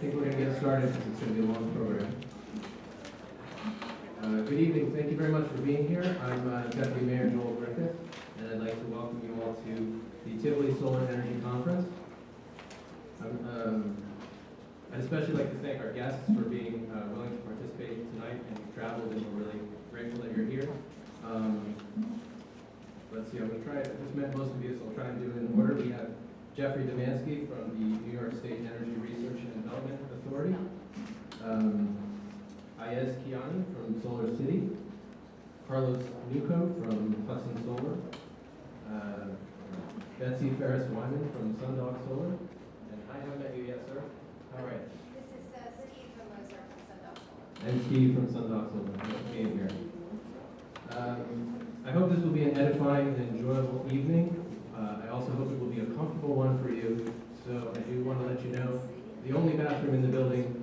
think we're going to get started because it's going to be a long program. Good evening. Thank you very much for being here. I'm Deputy Mayor Joel Griffith, and I'd like to welcome you all to the Tivoli Solar Energy Conference. I'd especially like to thank our guests for being willing to participate tonight, and you've traveled, and we're really grateful that you're here. Let's see, I'm going to try, I just met most of you, so I'll try and do it in order. We have Jeffrey Demansky from the New York State Energy Research and Development Authority. Ayez Kiani from Solar City. Carlos Nuco from Hudson Solar. Betsy Ferris-Wyman from Sundog Solar. And I haven't met you yet, sir. All right. This is Steve from Mozart from Sundog Solar. And Steve from Sundog Solar. Thanks for being here. I hope this will be an edifying and enjoyable evening. I also hope it will be a comfortable one for you. So I do want to let you know the only bathroom in the building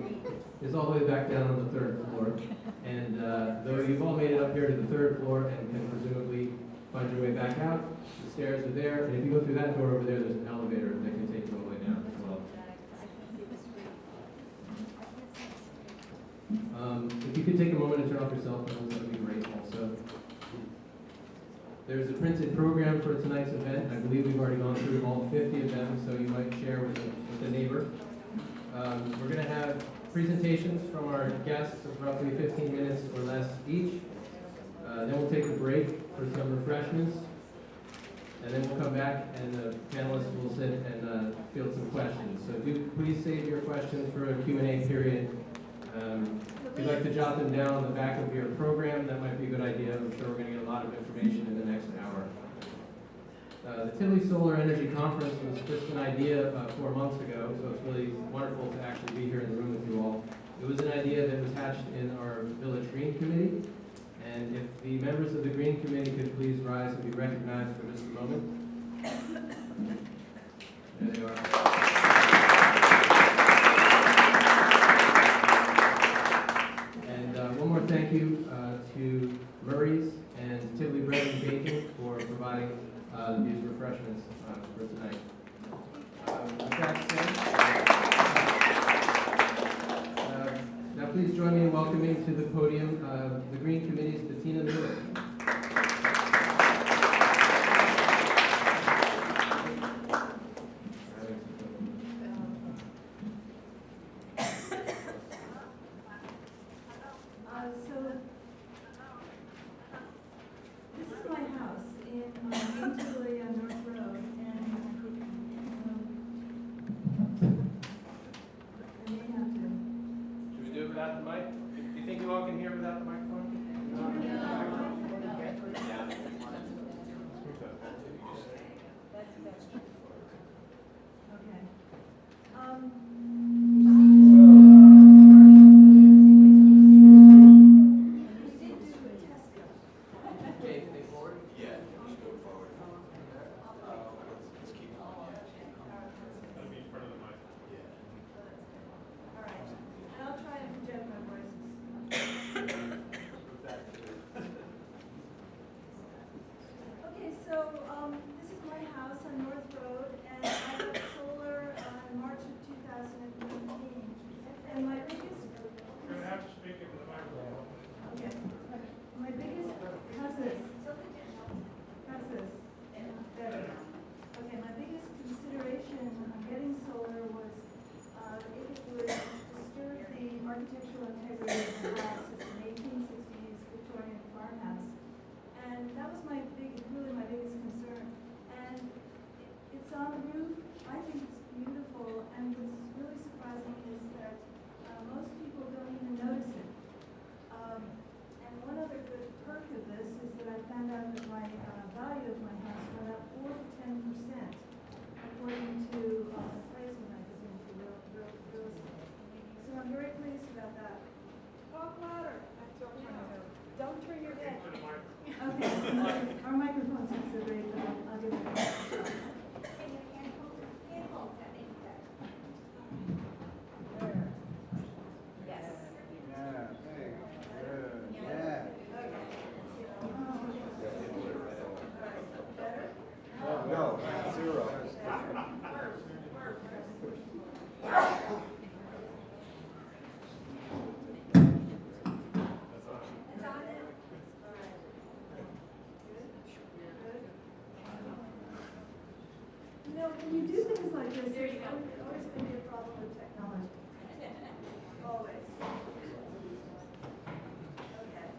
is all the way back down on the 3rd floor. And though you've all made it up here to the 3rd floor and can presumably find your way back out, the stairs are there. And if you go through that door over there, there's an elevator that can take you all the way down as well. If you could take a moment to turn off your cell phones, that would be great also. There's a printed program for tonight's event. I believe we've already gone through all 50 of them, so you might share with a neighbor. We're going to have presentations from our guests of roughly 15 minutes or less each. Then we'll take a break for some refreshments. And then we'll come back and the panelists will sit and field some questions. So do please save your questions for a Q&A period. If you'd like to jot them down on the back of your program, that might be a good idea. I'm sure we're going to get a lot of information in the next hour. The Tivoli Solar Energy Conference was just an idea 4 months ago, so it's really wonderful to actually be here in the room with you all. It was an idea that was hatched in our Village Green Committee, and if the members of the Green Committee could please rise and be recognized for just a moment. There they are. One more thank you to Murray's and Tivoli Bread and Baking for providing these refreshments for tonight. With that said, now please join me in welcoming to the podium the Green Committee's Bettina Miller. No, when you do things like this, There you there's go. always going to be a problem with technology. Always. Okay.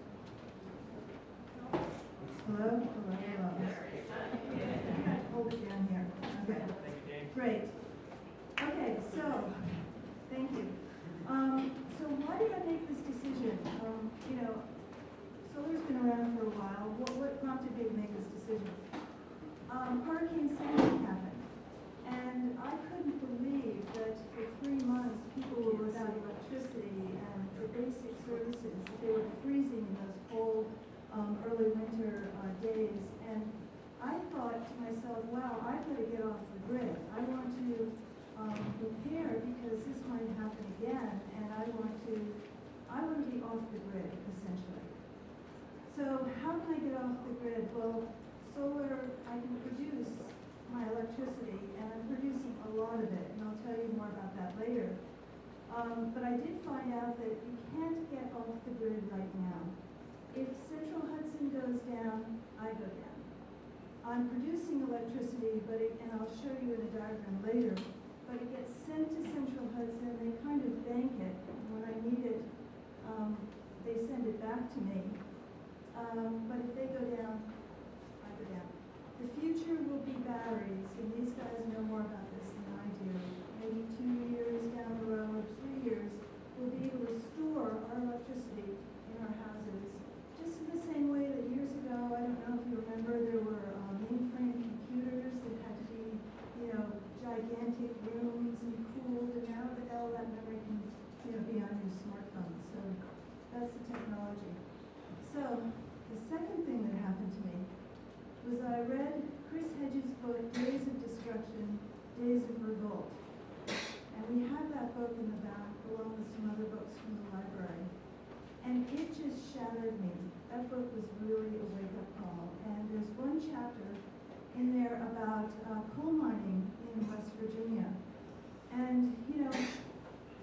Hello? Hello, hello. You got to hold it down here. Okay. Great. Okay, so, thank you. So why did I make this decision? You know, solar's been around for a while. What prompted me to make this decision? Hurricane Sandy happened, and I couldn't believe that for 3 months people were without electricity and for basic services. They were freezing in those cold early winter days, and I thought to myself, wow, I've got to get off the grid. I want to prepare because this might happen again, and I want to be off the grid, essentially. So how can I get off the grid? Well, solar, I can produce my electricity, and I'm producing a lot of it, and I'll tell you more about that later. But I did find out that you can't get off the grid right now. If Central Hudson goes down, I go down. I'm producing electricity, and I'll show you in a diagram later, but it gets sent to Central Hudson, they kind of bank it, and when I need it, they send it back to me. But if they go down, I go down. The future will be batteries, and these guys know more about this than I do. Maybe 2 years down the road, 3 years, we'll be able to store our electricity in our houses. Just in the same way that years ago, I don't know if you remember, there were mainframe computers that had to be, gigantic rooms and cooled, and now all that memory can, be on your smartphone. So that's the technology. So the second thing that happened to me was I read Chris Hedges' book, Days of Destruction, Days of Revolt. And we have that book in the back, along with some other books from the library. And it just shattered me. That book was really a wake-up call. And there's one chapter in there about coal mining in West Virginia. And,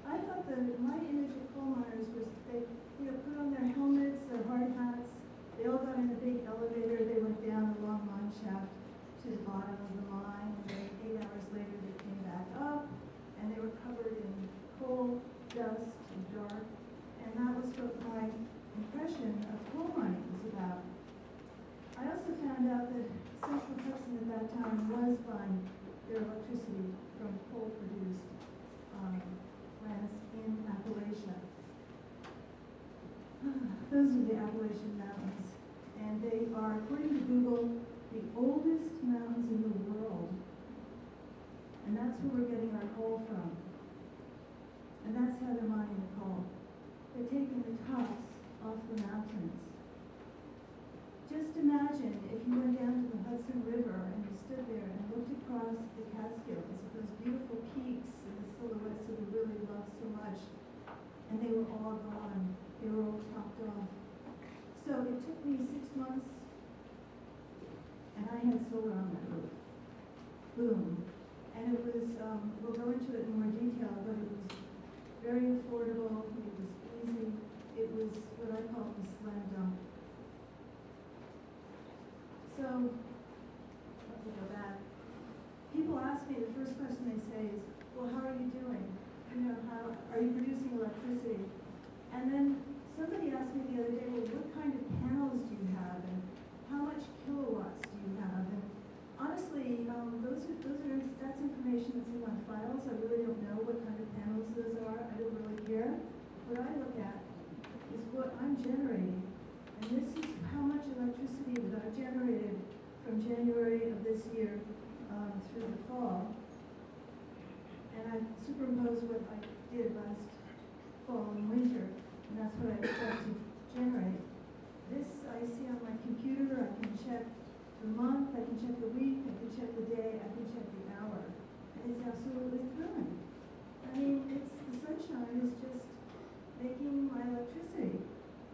I thought that my image of coal miners was they, put on their helmets, their hard hats. They all got in a big elevator. They went down a long mine shaft to the bottom of the mine. And then 8 hours later, they came back up, and they were covered in coal, dust, and dark. And that was what my impression of coal mining was about. I also found out that Central Hudson at that time was buying their electricity from coal-produced plants in Appalachia. Those are the Appalachian Mountains, and they are, according to Google, the oldest mountains in the world. And that's where we're getting our coal from. And that's how they're mining the coal. They're taking the tops off the mountains. Just imagine if you went down to the Hudson River and you stood there and looked across the Catskills at those beautiful peaks and the silhouettes that we really love so much, and they were all gone. They were all chopped off. So it took me 6 months, and I had solar on my roof. Boom. And it was, we'll go into it in more detail, but it was very affordable, it was easy, it was what I call a slam dunk. So, let me go back. People ask me, the first question they say is, well, how are you doing? How are you producing electricity? And then somebody asked me the other day, well, what kind of panels do you have, and how much kilowatts do you have? And honestly, that's information that's in my files. I really don't know what kind of panels those are. I don't really care. What I look at is what I'm generating. And this is how much electricity that I've generated from January of this year through the fall. And I've superimposed what I did last fall and winter, and that's what I expect to generate. This I see on my computer. I can check the month, I can check the week, I can check the day, I can check the hour. And it's absolutely thrilling. I mean, the sunshine is just making my electricity.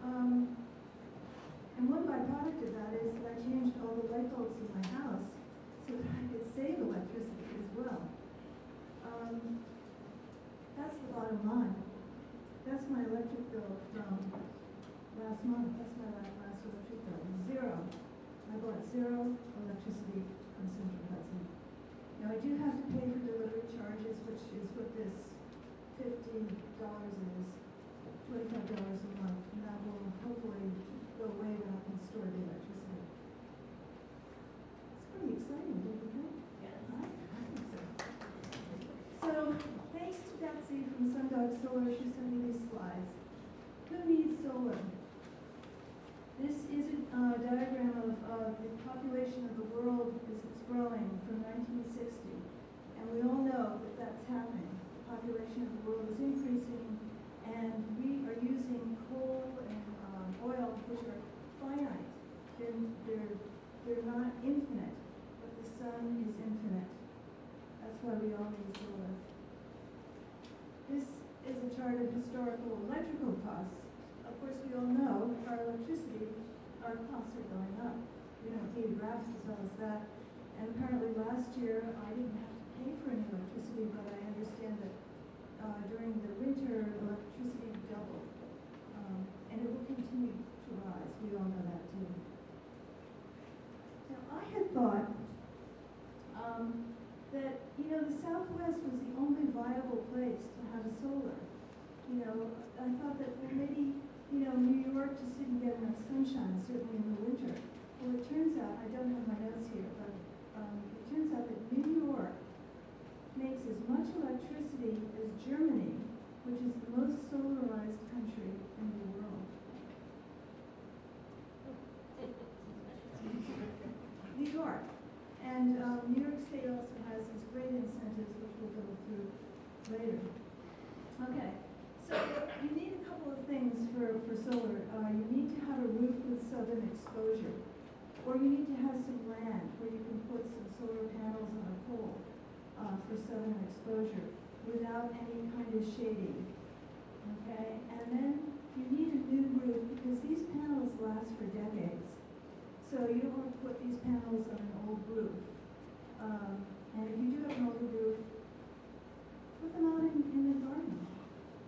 And one byproduct of that is that I changed all the light bulbs in my house so that I could save electricity as well. That's the bottom line. That's my electric bill from last month. That's my last electric bill. Zero. I bought zero electricity from Central Hudson. Now, I do have to pay for delivery charges, which is what this $50 is, $25 a month, and that will hopefully go away when I can store the electricity. It's pretty exciting, don't you think? Yes. I think so. So, thanks to Betsy from Sundog Solar, she sent me these slides. Who needs solar? This is a diagram of the population of the world as it's growing from 1960. And we all know that that's happening. The population of the world is increasing, and we are using coal and oil, which are finite. They're not infinite, but the sun is infinite. That's why we all need solar. This is a chart of historical electrical costs. Of course, we all know our electricity, our costs are going up. We don't need graphs to tell us that. And apparently last year, I didn't have to pay for any electricity, but I understand that during the winter, electricity doubled. And it will continue to rise. We all know that too. Now, I had thought that, the Southwest was the only viable place to have solar. I thought that maybe, New York just didn't get enough sunshine, certainly in the winter. Well, it turns out, I don't have my notes here, but it turns out that New York makes as much electricity as Germany, which is the most solarized country in the world. New York. And New York State also has these great incentives, which we'll go through later. Okay, so you need a couple of things for solar. You need to have a roof with southern exposure, or you need to have some land where you can put some solar panels on a pole for southern exposure without any kind of shading. Okay, and then you need a new roof because these panels last for decades. So you don't want to put these panels on an old roof. And if you do have an older roof, put them out in the garden.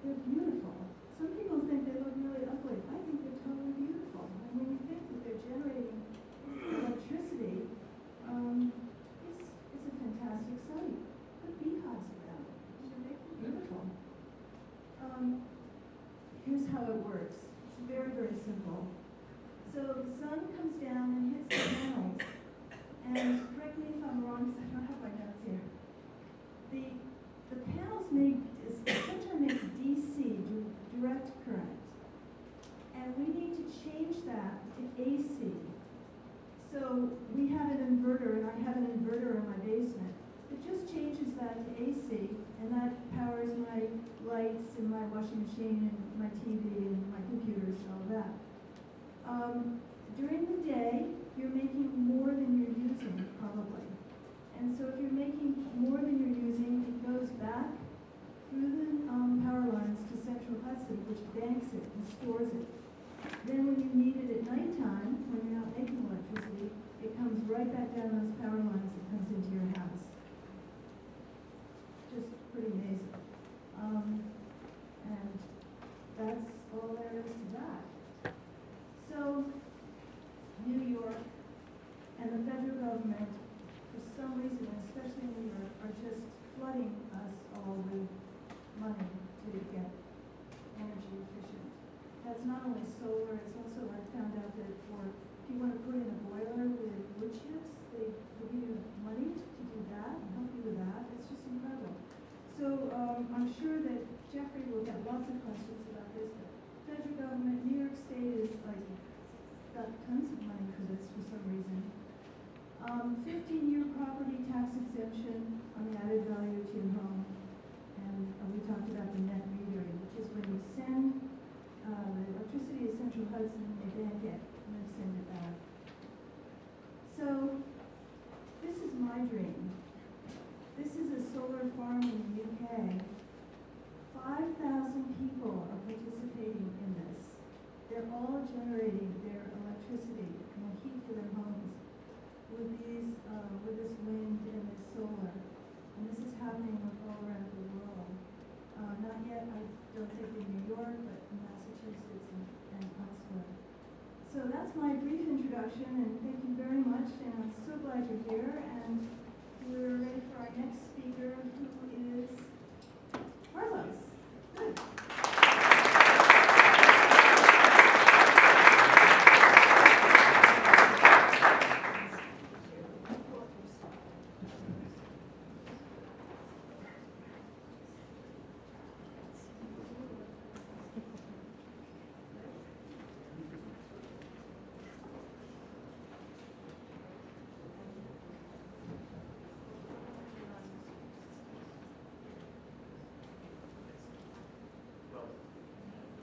They're beautiful. Some people think they look really ugly. I think they're totally beautiful. And when you think that they're generating electricity, it's a fantastic sight. Put beehives around it. They make them beautiful. Here's how it works. It's very, very simple. So the sun comes down and hits the panels. And correct me if I'm wrong, because I don't have my notes here. The panels the center makes DC, direct current. And we need to change that to AC. So we have an inverter, and I have an inverter in my basement. It just changes that to AC, and that powers my lights and my washing machine and my TV and my computers and all that. During the day, you're making more than you're using, probably. And so if you're making more than you're using, it goes back through the power lines to Central Hudson, which banks it and stores it. Then when you need it at nighttime, when you're not making electricity, it comes right back down those power lines and comes into your house. Just pretty amazing. And that's all there is to that. So, New York and the federal government, for some reason, especially New York, are just flooding us all with money to get energy efficient. That's not only solar, it's also, I found out that if you want to put in a boiler with wood chips, they give you money to do that and help you with that. It's just incredible. So I'm sure that Jeffrey will get lots of questions about this, but federal government, New York State is got tons of money for this for some reason. 15-year property tax exemption on the added value to your home. And we talked about the net metering, which is when you send the electricity to Central Hudson, they bank it, and then send it back. So, this is my dream. This is a solar farm in the UK. 5,000 people are participating in this. They're all generating their electricity and heat for their homes with this wind and this solar. And this is happening all around the world. Not yet, I don't think in New York, but in Massachusetts and elsewhere. So that's my brief introduction, and thank you very much, and I'm so glad you're here. And we're ready for our next speaker, who is Carlos. Good.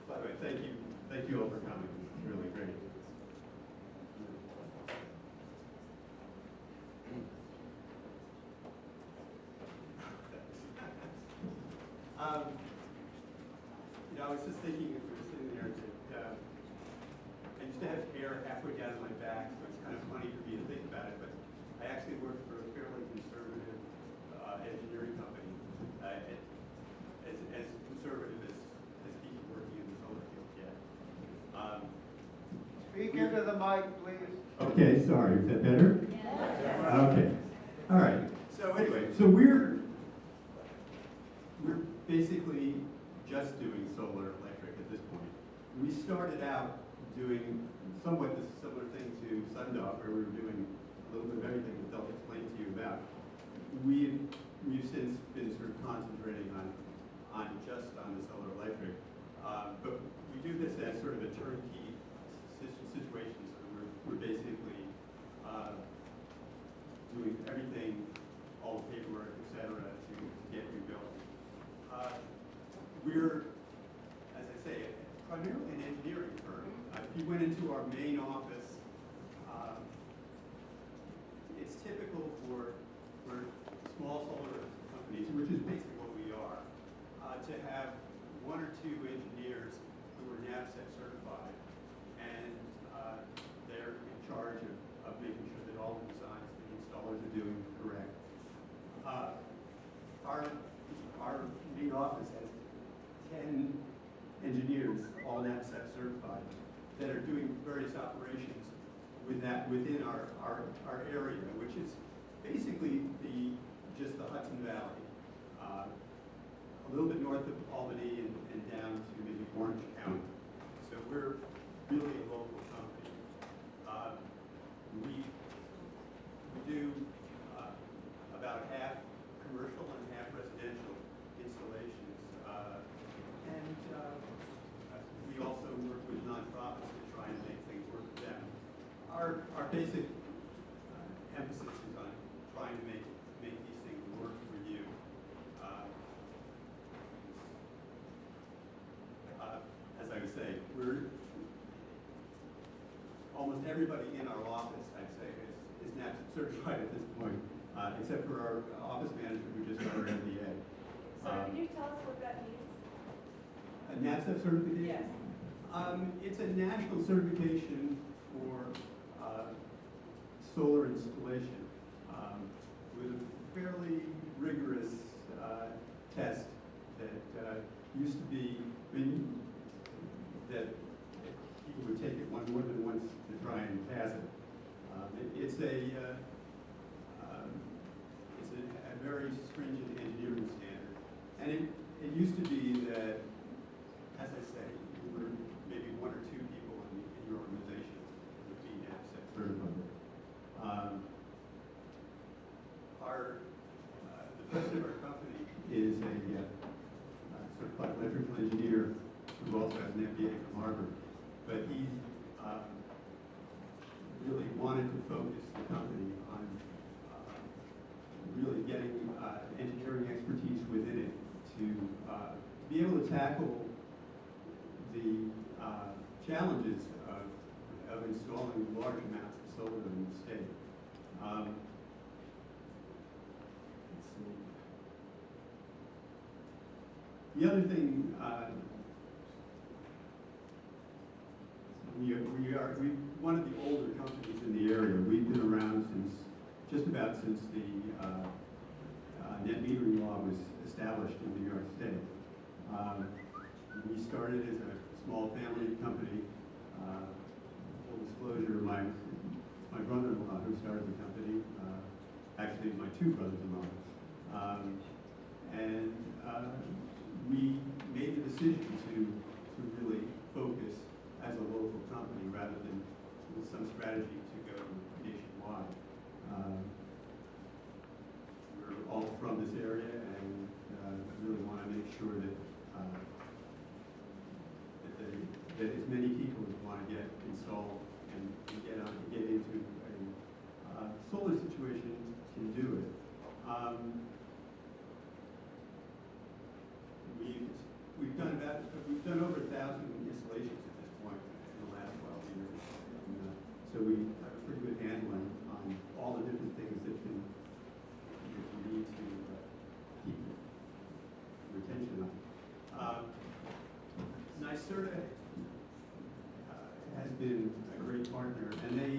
By the way, thank you all for coming. It's really great. I was just thinking as we were sitting there that I used to have hair halfway down my back, so it's kind of funny for me to think about it. But I actually worked for a fairly conservative engineering company, as conservative as people working in the solar field get. Speak into the mic, please. Okay, sorry. Is that better? Yes. Okay. All right. So anyway, so we're basically just doing solar electric at this point. We started out doing somewhat the similar thing to Sundog, where we were doing a little bit of everything that they'll explain to you about. We've since been sort of concentrating on just on the solar electric, but we do this as sort of a turnkey situation. So we're basically doing everything, all the paperwork, et cetera, to get you going. We're, as I say, primarily an engineering firm. If you went into our main office, it's typical for small solar companies, which is basically what we are, to have one or two engineers who are NAVSET certified, and they're in charge of making sure that all the designs the installers are doing correct. Our main office has 10 engineers, all NAVSET certified, that are doing various operations within our area, which is basically just the Hudson Valley, a little bit north of Albany and down to maybe Orange County. So we're really a local company. We do about half commercial and half residential installations. And we also work with nonprofits to try and make things work for them. Our basic emphasis is on trying to make these things work for you. As I was saying, almost everybody in our office, I'd say, is NAVSET certified at this point, except for our office manager who just got her MBA. So can you tell us what that means? A NAVSET certification? Yes. It's a national certification for solar installation with a fairly rigorous test that used to be, that people would take it more than once to try and pass it. It's a very stringent engineering standard, and it used to be that, as I say, you were maybe one or two people in your organization would be NAVSET certified. The president of our company is a certified electrical engineer who also has an MBA from Harvard, but he really wanted to focus the company on really getting engineering expertise within it to be able to tackle the challenges of installing large amounts of solar in the state. Let's see. The other thing, we're one of the older companies in the area. We've been around just about since the net metering law was established in New York State. We started as a small family company. Full disclosure, my brother-in-law who started the company actually my two brothers-in-law. And we made the decision to really focus as a local company rather than with some strategy to go nationwide. We're all from this area, and I really want to make sure that that as many people as want to get installed and get into a solar situation can do it. We've done over 1,000 installations at this point in the last 12 years, and so we have a pretty good handle on all the different things that we need to keep retention on. NYSERDA has been a great partner, and they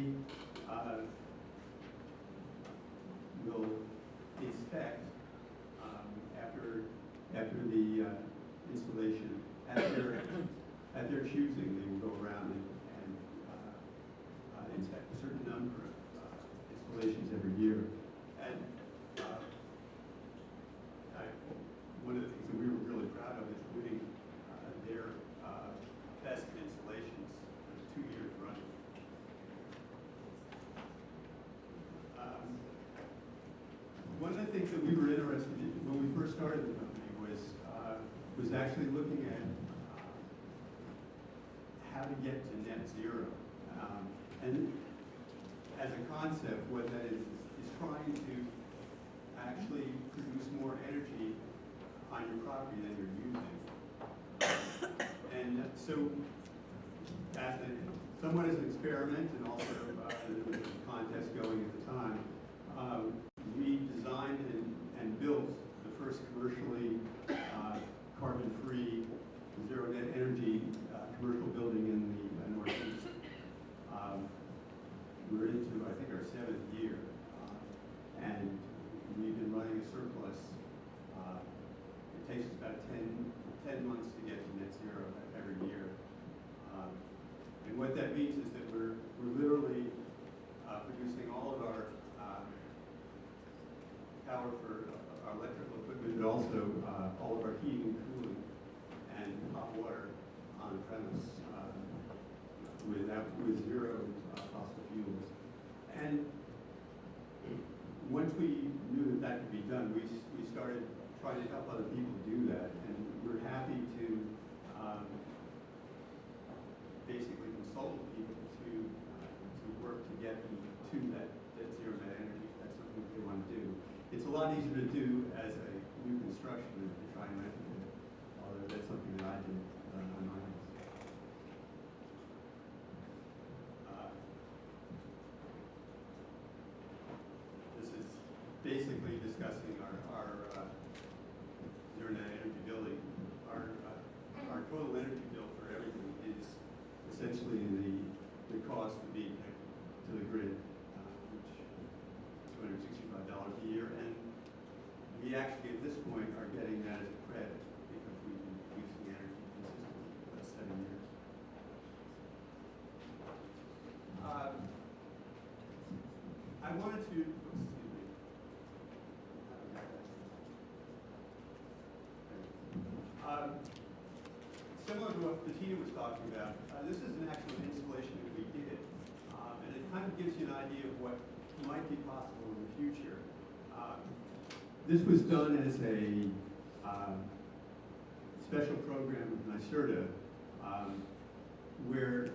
will inspect after the installation at their choosing. They will go around and inspect a certain number of installations every year. And one of the things that we were really proud of is winning their best installations for 2 years running. One of the things that we were interested in when we first started the company was actually looking at how to get to net zero. And as a concept, what that is trying to actually produce more energy on your property than you're using. And so, somewhat as an experiment, and also there was a contest going at the time, we designed and built the first commercially carbon-free, zero net energy commercial building in the Northeast. We're into, I think, our 7th year, and we've been running a surplus. It takes us about 10 months to get to net zero every year. And what that means is that we're literally producing all of our power for our electrical equipment, but also all of our heating and cooling and hot water on premise with zero fossil fuels. And once we knew that could be done, we started trying to help other people do that, and we're happy to basically consult with people to work to get them to that zero net energy. That's something that they want to do. It's a lot easier to do as a new construction than to try and retrofit it, although that's something that I did on my house. This is basically discussing our zero net energy building. Our total energy bill for everything is essentially the cost of being connected to the grid, which is $265 a year, and we actually at this point are getting that as a credit because we've been using energy consistently for the last 7 years. I wanted to, excuse me. Similar to what Bettina was talking about, this is an actual installation that we did, and it kind of gives you an idea of what might be possible in the future. This was done as a special program with NYSERDA, where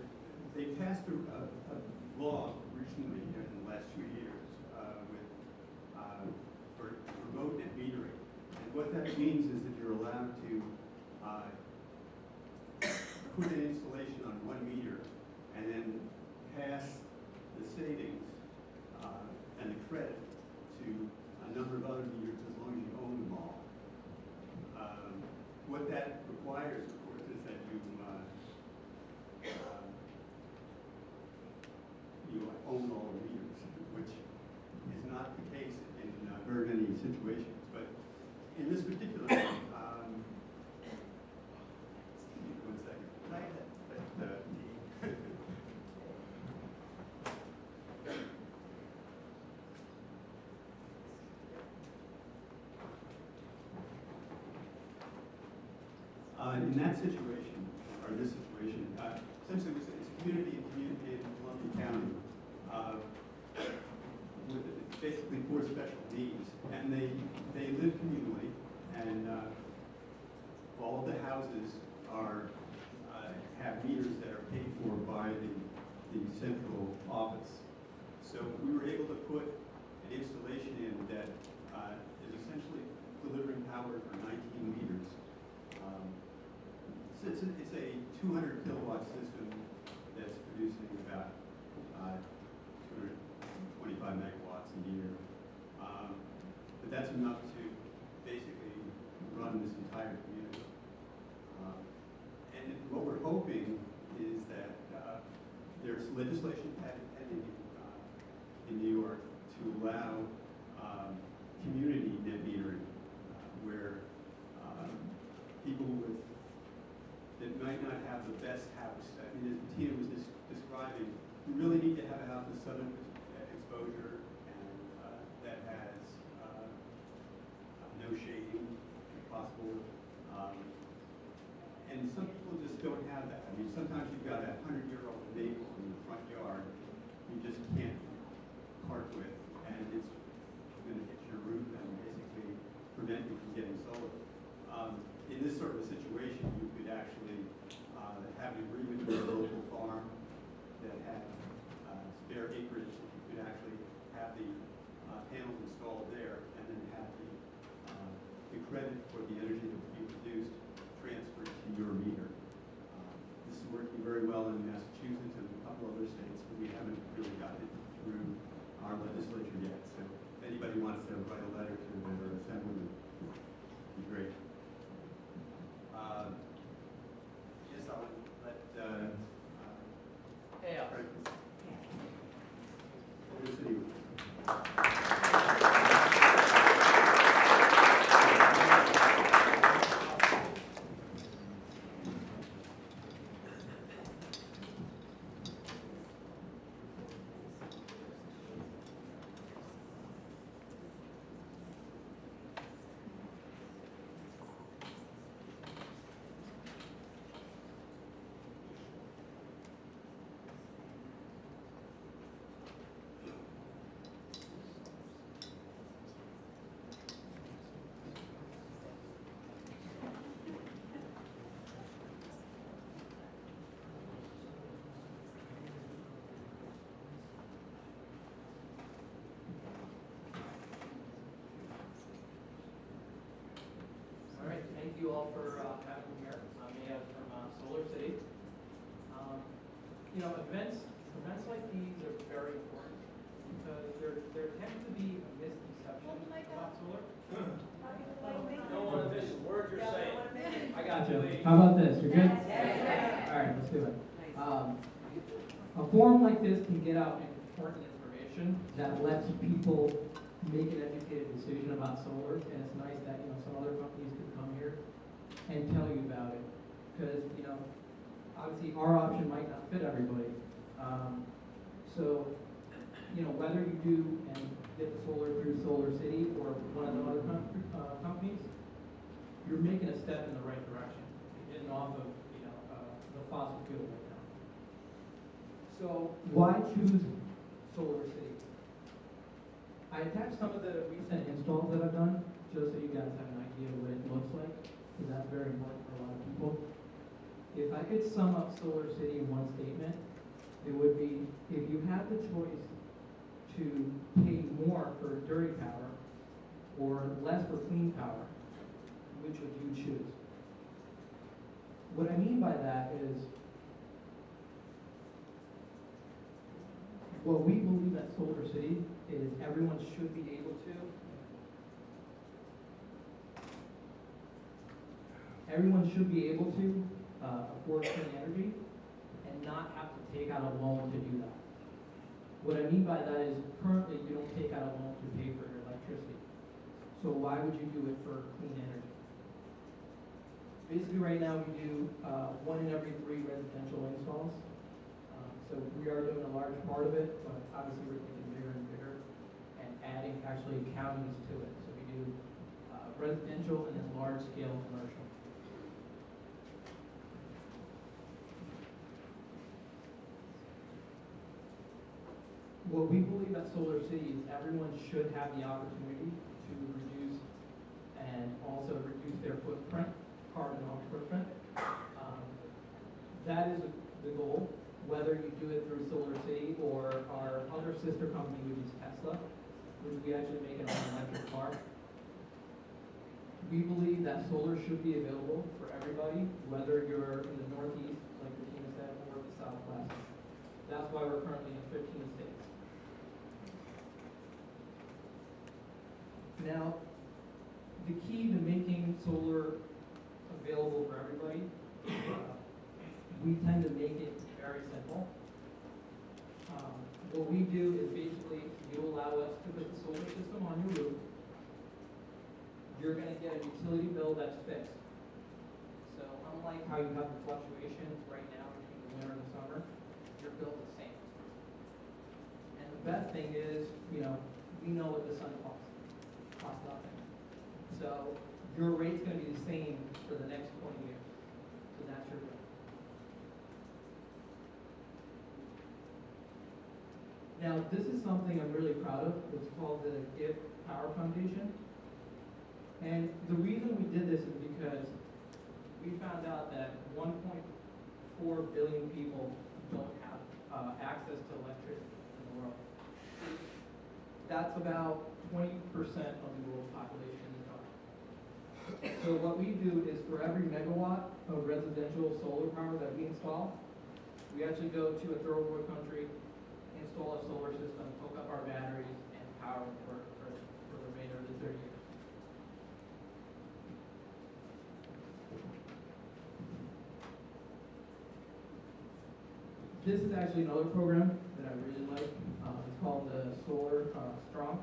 they passed a law recently in the last 2 years for remote net metering. And what that means is that you're allowed to put an installation on 1 meter and then pass the savings and the credit to a number of other meters as long as you own them all. What that requires, of course, is that you own all the meters, which is not the case in very many situations. But in this particular one, one second. in that situation, or this situation, essentially it's a community in Columbia County with basically 4 special needs, and they live communally, and all of the houses are have meters that are paid for by the central office. So we were able to put an installation in that is essentially delivering power for 19 meters. So it's a 200 kilowatt system that's producing about 225 megawatts a year. But that's enough to basically run this entire community. And what we're hoping is that there's legislation pending in New York to allow community net metering, where people that might not have the best house. I mean, as Tina was describing, you really need to have a house with southern exposure and that has no shading if possible. And some people just don't have that. I mean, sometimes you've got a 100-year-old maple in the front yard you just can't part with, and it's going to hit your roof and basically prevent you from getting solar. In this sort of a situation, you could actually have an agreement with a local farm that had spare acreage. You could actually have the panels installed there, and then have the credit for the energy that would be produced transferred to your meter. This is working very well in Massachusetts and a couple other states, but we haven't really gotten it through our legislature yet. So if anybody wants to write a letter to their assemblyman, it'd be great. Yes, I would let Frank. Over to you. All right, thank you all for having me here. I'm Mia from Solar City. You know, events like these are very important because there tends to be a misconception about solar. Don't want to miss a word you're saying. I got you, Lee. How about this? You're good? All right, let's do it. A forum like this can get out important information that lets people make an educated decision about solar, and it's nice that, you know, some other companies could come here and tell you about it, because, you know, obviously our option might not fit everybody. So, you know, whether you do and get the solar through Solar City or one of the other companies, you're making a step in the right direction, getting off of, you know, the fossil fuel right now. So why choose Solar City? I attached some of the recent installs that I've done, just so you guys have an idea of what it looks like, because that's very important for a lot of people. If I could sum up Solar City in one statement, it would be, if you have the choice to pay more for dirty power or less for clean power, which would you choose? What I mean by that is, what we believe at Solar City is everyone should be able to afford clean energy and not have to take out a loan to do that. What I mean by that is currently you don't take out a loan to pay for your electricity. So why would you do it for clean energy? Basically right now we do 1 in every 3 residential installs. So we are doing a large part of it, but obviously we're thinking bigger and bigger and adding actually counties to it. So we do residential and then large scale commercial. What we believe at Solar City is everyone should have the opportunity to reduce and also reduce their footprint, carbon footprint. That is the goal, whether you do it through Solar City or our other sister company, which is Tesla, which we actually make an electric car. We believe that solar should be available for everybody, whether you're in the Northeast, like the team said, or the Southwest. That's why we're currently in 15 states. Now, the key to making solar available for everybody, we tend to make it very simple. What we do is basically, you allow us to put the solar system on your roof. You're going to get a utility bill that's fixed. So unlike how you have the fluctuations right now between the winter and the summer, your bill's the same. And the best thing is, we know what the sun costs. Costs nothing. So your rate's going to be the same for the next 20 years. So that's your bill. Now, this is something I'm really proud of. It's called the Give Power Foundation. And the reason we did this is because we found out that 1.4 billion people don't have access to electricity in the world. That's about 20% of the world's population in the country. So what we do is for every megawatt of residential solar power that we install, we actually go to a third world country, install a solar system, hook up our batteries, and power it for the remainder of the 30 years. This is actually another program that I really like. It's called the Solar Strong.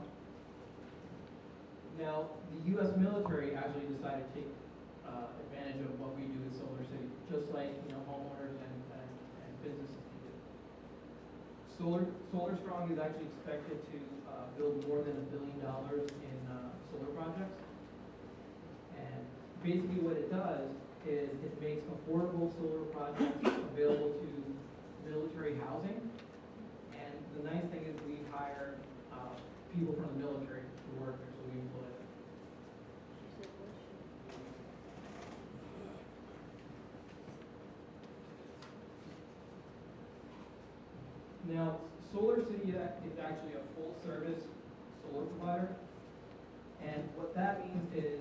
Now, the U.S. military actually decided to take advantage of what we do at Solar City, just like homeowners and businesses can do. Solar Strong is actually expected to build more than $1 billion in solar projects. And basically what it does is it makes affordable solar projects available to military housing. And the nice thing is we hire people from the military to work there, so we employ them. Now, Solar City is actually a full-service solar provider, and what that means is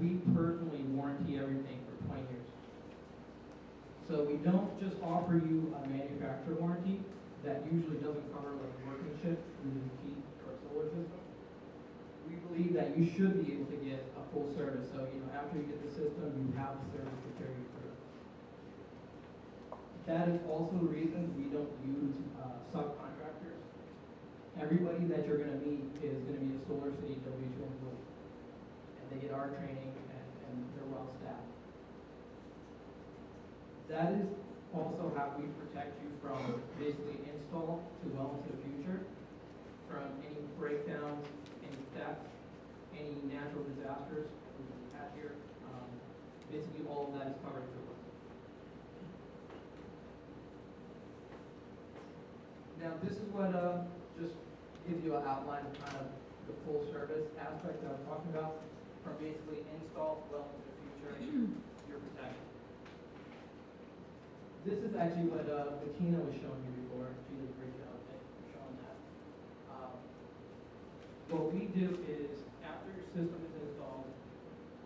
we personally warranty everything for 20 years. So we don't just offer you a manufacturer warranty that usually doesn't cover like workmanship, which is key for a solar system. We believe that you should be able to get a full service. So after you get the system, you have the service to carry you through. That is also the reason we don't use subcontractors. Everybody that you're going to meet is going to be a Solar City W2 employee, and they get our training and they're well staffed. That is also how we protect you from basically install to well into the future, from any breakdowns, any theft, any natural disasters we have here. Basically all of that is covered through us. Now this is what just gives you an outline of kind of the full service aspect that I was talking about, from basically install well into the future, your protection. This is actually what Bettina was showing you before. She did a great job at showing that. What we do is, after your system is installed,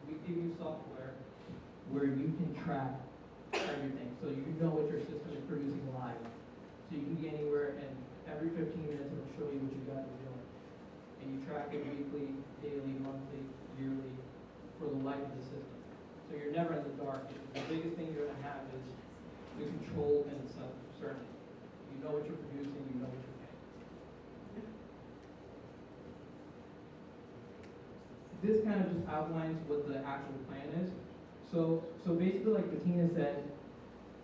we give you software where you can track everything. So you know what your system is producing live. So you can be anywhere, and every 15 minutes it'll show you what you guys are doing. And you track it weekly, daily, monthly, yearly, for the life of the system. So you're never in the dark. The biggest thing you're going to have is the control and certainty. You know what you're producing, you know what you're paying. This kind of just outlines what the actual plan is. So basically, like Bettina said,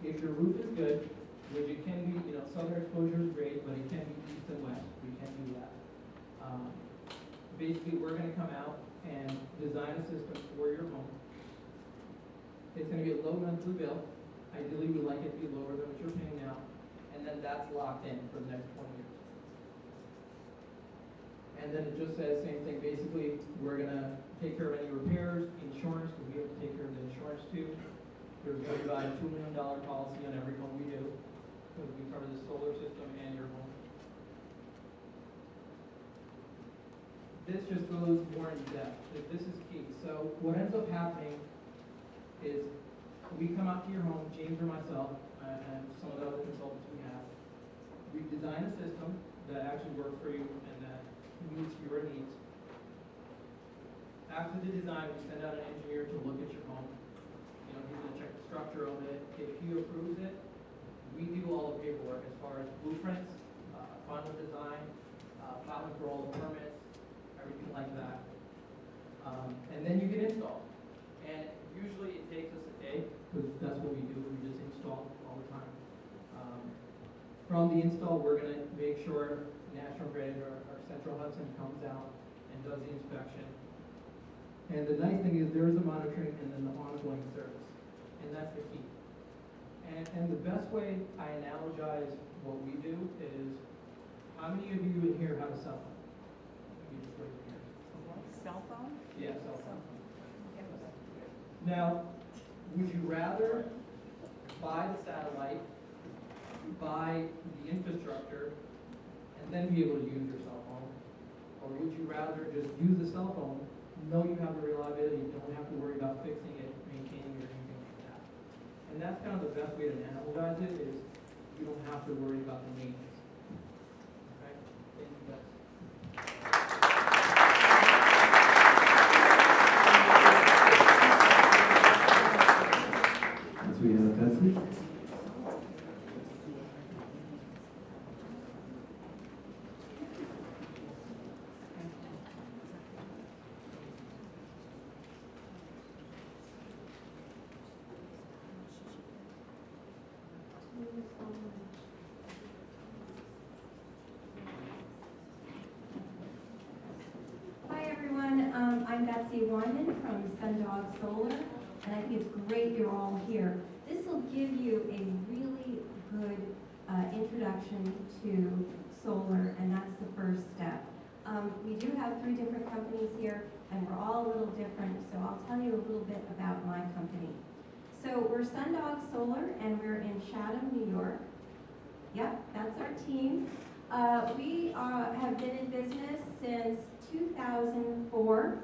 if your roof is good, which it can be, southern exposure is great, but it can be east and west. We can do that. Basically, we're going to come out and design a system for your home. It's going to be a low monthly bill. Ideally, we like it to be lower than what you're paying now, and then that's locked in for the next 20 years. And then it just says same thing, basically, we're gonna take care of any repairs, insurance, because we have to take care of the insurance too. There's a $2 million policy on every home we do, because we cover the solar system and your home. This just goes more in depth. This is key. So what ends up happening is we come out to your home, James or myself, and some of the other consultants we have. We design a system that actually works for you and that meets your needs. After the design, we send out an engineer to look at your home. You know, he's going to check the structure of it. If he approves it, we do all the paperwork as far as blueprints, final design, filing for all the permits, everything like that. And then you get installed. And usually it takes us a day, because that's what we do. We just install all the time. From the install, we're going to make sure National Grid or Central Hudson comes out and does the inspection. And the nice thing is there is a monitoring and then the ongoing service. And that's the key. And the best way I analogize what we do is, how many of you in here have a cell phone? You just raise your hand. Cell phone? Yeah, cell phone. Now, would you rather buy the satellite, buy the infrastructure, and then be able to use your cell phone? Or would you rather just use the cell phone, know you have the reliability, you don't have to worry about fixing it, maintaining it, or anything like that? And that's kind of the best way to analogize it, is you don't have to worry about the maintenance. Okay? Thank you guys. Next we have Betsy. Hi everyone, I'm Betsy Wyman from Sundog Solar, and I think it's great you're all here. This will give you a really good introduction to solar, and that's the first step. We do have 3 different companies here, and we're all a little different, so I'll tell you a little bit about my company. So we're Sundog Solar, and we're in Chatham, New York. Yep, that's our team. We have been in business since 2004,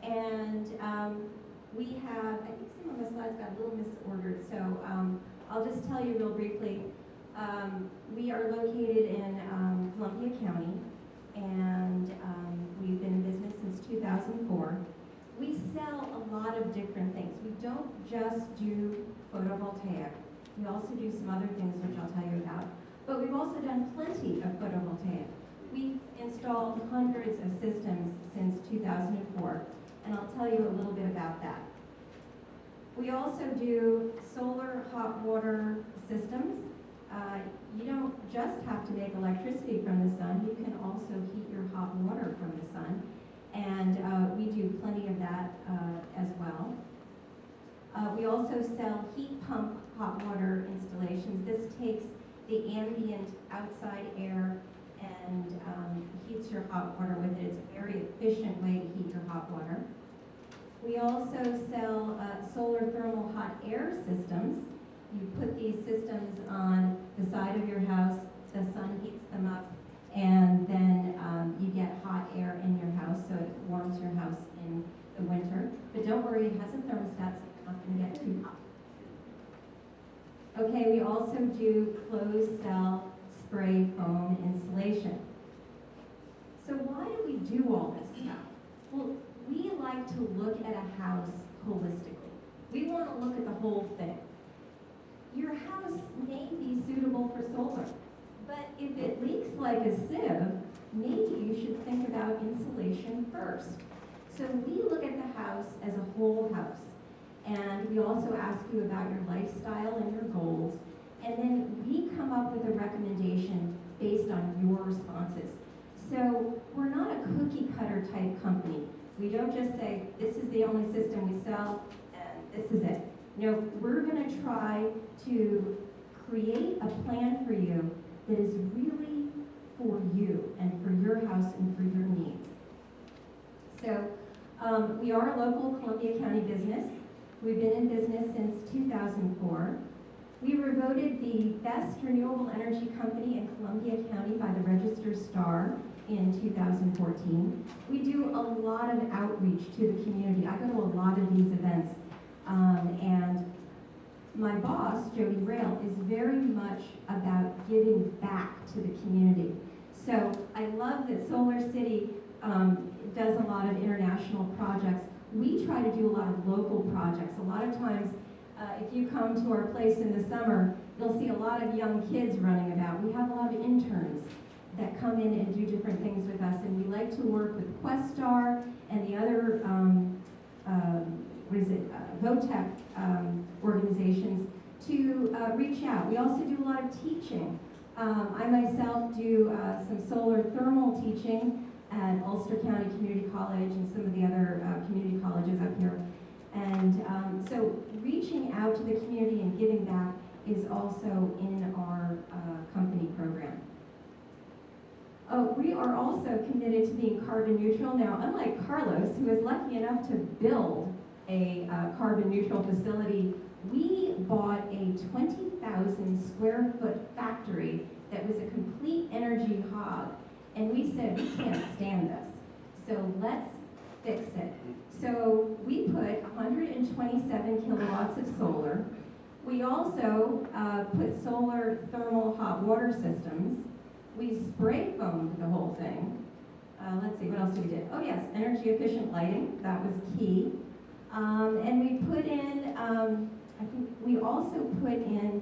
and we have, I think some of the slides got a little misordered, so I'll just tell you real briefly. We are located in Columbia County, and we've been in business since 2004. We sell a lot of different things. We don't just do photovoltaic. We also do some other things which I'll tell you about. But we've also done plenty of photovoltaic. We've installed hundreds of systems since 2004, and I'll tell you a little bit about that. We also do solar hot water systems. You don't just have to make electricity from the sun, you can also heat your hot water from the sun. And we do plenty of that as well. We also sell heat pump hot water installations. This takes the ambient outside air and heats your hot water with it. It's a very efficient way to heat your hot water. We also sell solar thermal hot air systems. You put these systems on the side of your house, the sun heats them up, and then you get hot air in your house, so it warms your house in the winter. But don't worry, it has a thermostat, so you're not going to get too hot. Okay, we also do closed cell spray foam insulation. So why do we do all this stuff? Well, we like to look at a house holistically. We want to look at the whole thing. Your house may be suitable for solar, but if it leaks like a sieve, maybe you should think about insulation first. So we look at the house as a whole house, and we also ask you about your lifestyle and your goals, and then we come up with a recommendation based on your responses. So we're not a cookie cutter type company. We don't just say, this is the only system we sell, and this is it. No, we're going to try to create a plan for you that is really for you and for your house and for your needs. So we are a local Columbia County business. We've been in business since 2004. We were voted the best renewable energy company in Columbia County by the Register Star in 2014. We do a lot of outreach to the community. I go to a lot of these events, and my boss, Jody Rail, is very much about giving back to the community. So I love that Solar City does a lot of international projects. We try to do a lot of local projects. A lot of times, if you come to our place in the summer, you'll see a lot of young kids running about. We have a lot of interns that come in and do different things with us, and we like to work with Questar and the other, VOTEC organizations to reach out. We also do a lot of teaching. I myself do some solar thermal teaching at Ulster County Community College and some of the other community colleges up here. And so reaching out to the community and giving back is also in our company program. We are also committed to being carbon neutral. Now, unlike Carlos, who was lucky enough to build a carbon neutral facility, we bought a 20,000 square foot factory that was a complete energy hog. And we said, we can't stand this, so let's fix it. So we put 127 kilowatts of solar. We also put solar thermal hot water systems. We spray foamed the whole thing. Let's see, what else did we do? Oh yes, energy efficient lighting, that was key. And we put in, I think we also put in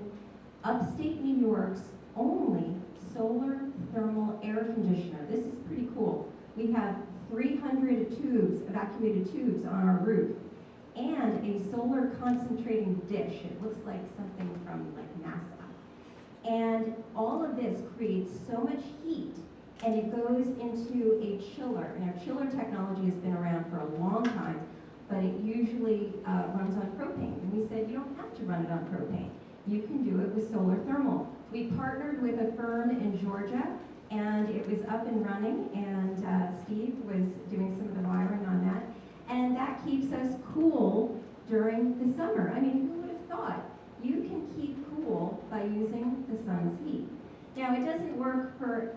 upstate New York's only solar thermal air conditioner. This is pretty cool. We have 300 tubes, evacuated tubes on our roof, and a solar concentrating dish. It looks like something from like NASA. And all of this creates so much heat, and it goes into a chiller. Now, chiller technology has been around for a long time, but it usually runs on propane. And we said, you don't have to run it on propane. You can do it with solar thermal. We partnered with a firm in Georgia, and it was up and running, and Steve was doing some of the wiring on that. And that keeps us cool during the summer. I mean, who would have thought? You can keep cool by using the sun's heat. Now, it doesn't work for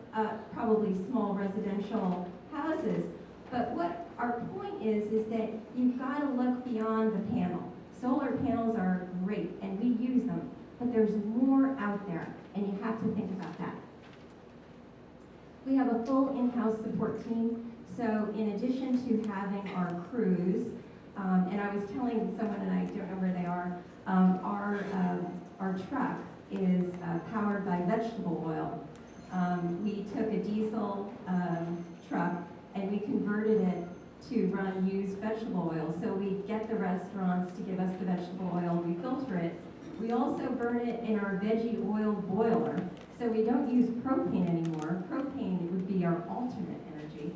probably small residential houses, but what our point is that you've got to look beyond the panel. Solar panels are great, and we use them, but there's more out there, and you have to think about that. We have a full in-house support team, so in addition to having our crews, and I was telling someone, and I don't know where they are, our truck is powered by vegetable oil. We took a diesel truck and we converted it to run used vegetable oil. So we get the restaurants to give us the vegetable oil, we filter it. We also burn it in our veggie oil boiler. So we don't use propane anymore. Propane would be our alternate energy.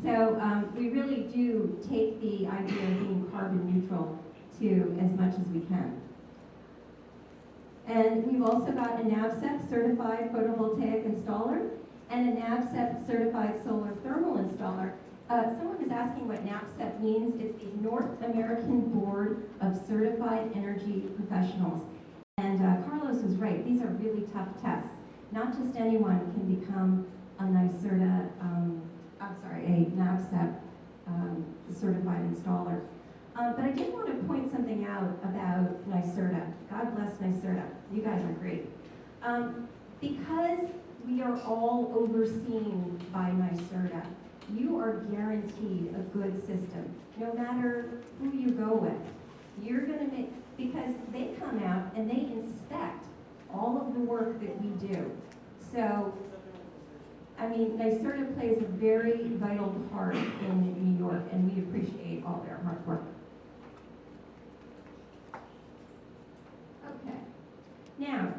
So we really do take the idea of being carbon neutral to as much as we can. And we've also got a NABCEP certified photovoltaic installer and a NABCEP certified solar thermal installer. Someone was asking what NABCEP means. It's the North American Board of Certified Energy Professionals. And Carlos was right, these are really tough tests. Not just anyone can become a NYSERDA, a NABCEP certified installer. But I did want to point something out about NYSERDA. God bless NYSERDA. You guys are great. Because we are all overseen by NYSERDA, you are guaranteed a good system, no matter who you go with. You're going to make, because they come out and they inspect all of the work that we do. So, I mean, NYSERDA plays a very vital part in New York, and we appreciate all their hard work. Okay. Now,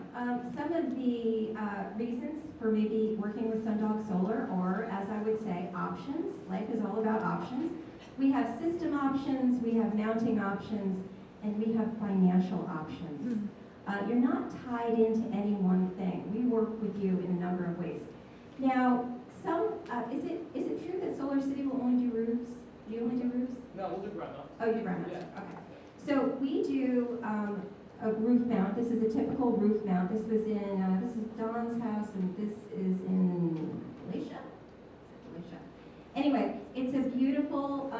some of the reasons for maybe working with Sundog Solar, or as I would say, options. Life is all about options. We have system options, we have mounting options, and we have financial options. You're not tied into any one thing. We work with you in a number of ways. Now, is it true that Solar City will only do roofs? Do you only do roofs? No, we'll do ground up. Oh, you do ground mounts? Yeah. Okay. So we do a roof mount. This is a typical roof mount. This was in, this is Don's house, and this is in Galatia? Galatia. Anyway, it's a beautiful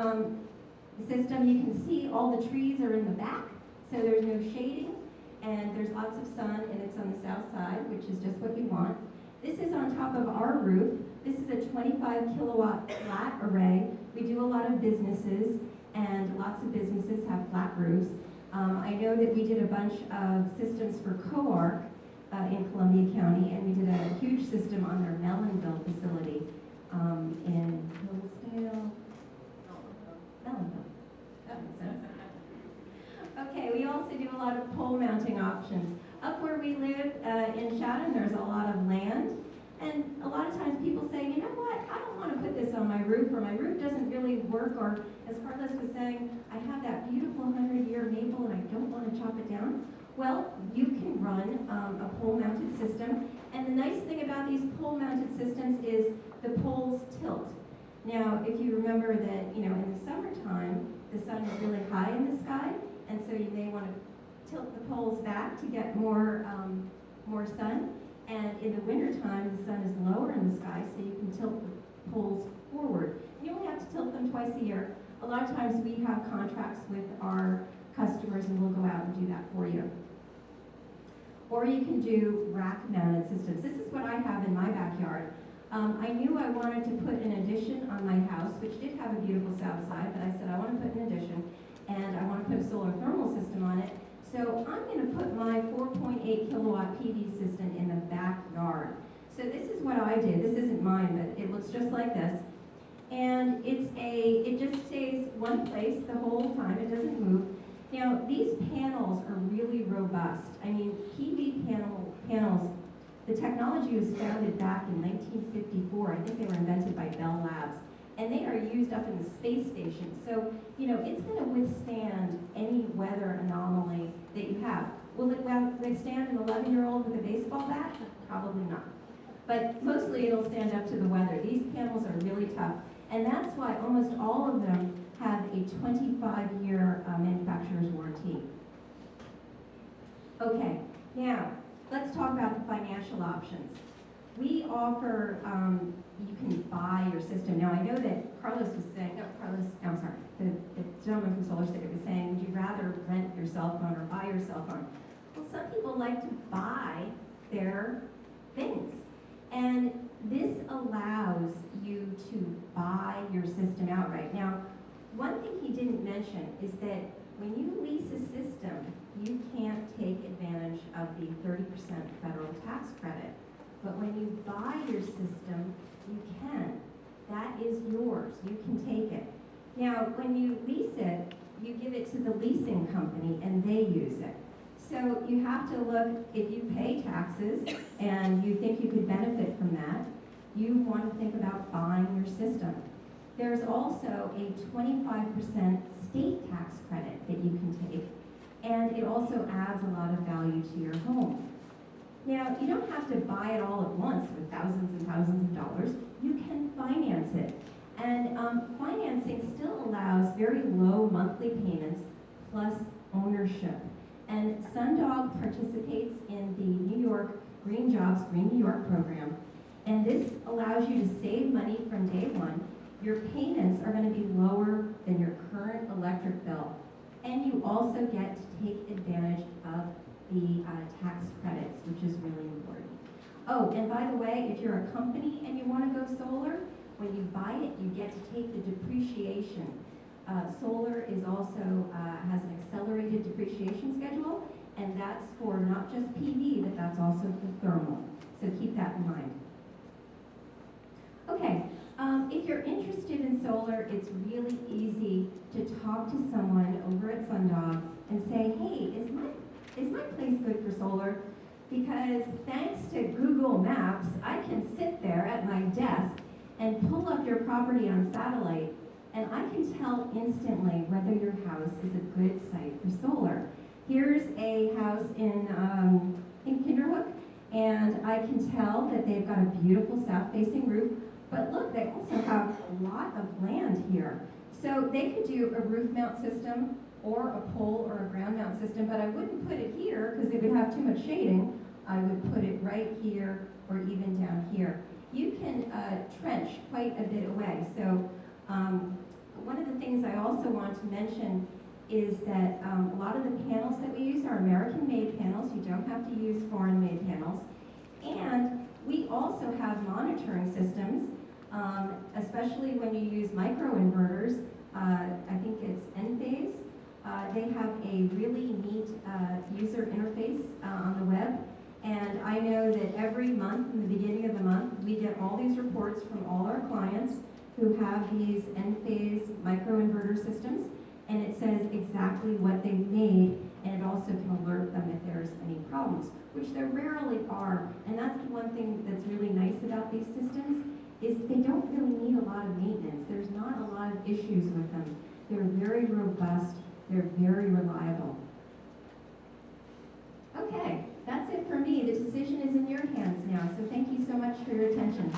system. You can see all the trees are in the back, so there's no shading, and there's lots of sun, and it's on the south side, which is just what you want. This is on top of our roof. This is a 25 kilowatt flat array. We do a lot of businesses, and lots of businesses have flat roofs. I know that we did a bunch of systems for CoArc in Columbia County, and we did a huge system on their Mellonville facility in Hillsdale. Mellonville. That makes sense. Okay, we also do a lot of pole mounting options. Up where we live in Chatham, there's a lot of land, and a lot of times people say, you know what, I don't want to put this on my roof, or my roof doesn't really work, or as Carlos was saying, I have that beautiful 100-year maple and I don't want to chop it down. Well, you can run a pole-mounted system, and the nice thing about these pole-mounted systems is the poles tilt. Now, if you remember that, you know, in the summertime, the sun is really high in the sky, and so you may want to tilt the poles back to get more sun. And in the wintertime, the sun is lower in the sky, so you can tilt the poles forward. You only have to tilt them twice a year. A lot of times we have contracts with our customers, and we'll go out and do that for you. Or you can do rack-mounted systems. This is what I have in my backyard. I knew I wanted to put an addition on my house, which did have a beautiful south side, but I said I want to put an addition, and I want to put a solar thermal system on it. So I'm going to put my 4.8 kilowatt PV system in the backyard. So this is what I did. This isn't mine, but it looks just like this. And it just stays one place the whole time. It doesn't move. Now, these panels are really robust. I mean, PV panels, the technology was founded back in 1954. I think they were invented by Bell Labs. And they are used up in the space station. So, you know, it's going to withstand any weather anomaly that you have. Will it withstand an 11-year-old with a baseball bat? Probably not. But mostly it'll stand up to the weather. These panels are really tough. And that's why almost all of them have a 25-year manufacturer's warranty. Okay, now let's talk about the financial options. We offer, you can buy your system. Now I know that Carlos was saying, the gentleman from Solar City was saying, would you rather rent your cell phone or buy your cell phone? Well, some people like to buy their things. And this allows you to buy your system outright. Now, one thing he didn't mention is that when you lease a system, you can't take advantage of the 30% federal tax credit. But when you buy your system, you can. That is yours. You can take it. Now, when you lease it, you give it to the leasing company and they use it. So you have to look, if you pay taxes and you think you could benefit from that, you want to think about buying your system. There's also a 25% state tax credit that you can take, and it also adds a lot of value to your home. Now, you don't have to buy it all at once with thousands and thousands of dollars. You can finance it. And financing still allows very low monthly payments plus ownership. And Sundog participates in the New York Green Jobs, Green New York program. And this allows you to save money from day one. Your payments are going to be lower than your current electric bill. And you also get to take advantage of the tax credits, which is really important. Oh, and by the way, if you're a company and you want to go solar, when you buy it, you get to take the depreciation. Solar is also has an accelerated depreciation schedule, and that's for not just PV, but that's also for thermal. So keep that in mind. Okay, if you're interested in solar, it's really easy to talk to someone over at Sundog and say, hey, is my place good for solar? Because thanks to Google Maps, I can sit there at my desk and pull up your property on satellite, and I can tell instantly whether your house is a good site for solar. Here's a house in Kinderhook, And I can tell that they've got a beautiful south-facing roof, but look, they also have a lot of land here. So they could do a roof mount system or a pole or a ground mount system, but I wouldn't put it here because they would have too much shading. I would put it right here or even down here. You can trench quite a bit away. So one of the things I also want to mention is that a lot of the panels that we use are American-made panels. You don't have to use foreign-made panels. And we also have monitoring systems, especially when you use microinverters. I think it's Enphase. They have a really neat user interface on the web. And I know that every month, in the beginning of the month, we get all these reports from all our clients who have these Enphase microinverter systems, and it says exactly what they've made, and it also can alert them if there's any problems, which there rarely are. And that's the one thing that's really nice about these systems, is they don't really need a lot of maintenance. There's not a lot of issues with them. They're very robust, they're very reliable. Okay, that's it for me. The decision is in your hands now, so thank you so much for your attention.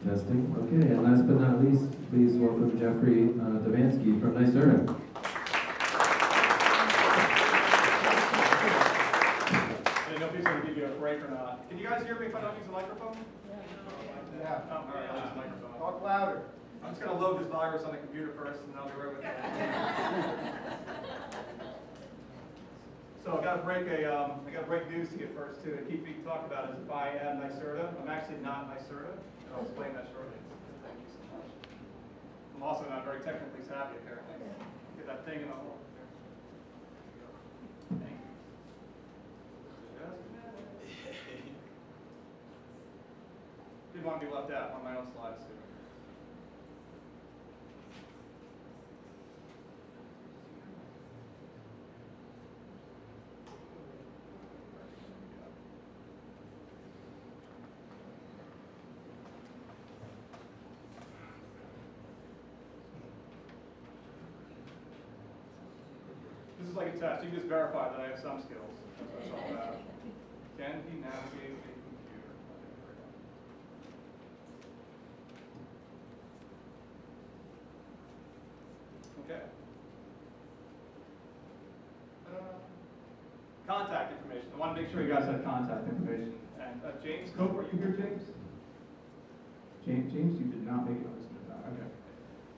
Testing. Okay, and last but not least, please welcome Jeffrey Devansky from NYSERDA. I didn't know if he's going to give you a break or not. Can you guys hear me if I don't use a microphone? Yeah. Oh, all right, I'll use the microphone. Talk louder. I'm just going to load this virus on the computer first, and then I'll be right with you. So I got to break news to you first too. To keep me talking about is if I am NYSERDA. I'm actually not NYSERDA. I'll explain that shortly. Thank you so much. I'm also not very technically savvy apparently. Get that thing in the hole. Thank you. Didn't want to be left out on my own slides too. This is like a test. You can just verify that I have some skills. That's what it's all about. Can he navigate a computer? Okay. Contact information. I want to make sure you guys have contact information. And James Cope, are you here, James? James, you did not make it on this one. Okay.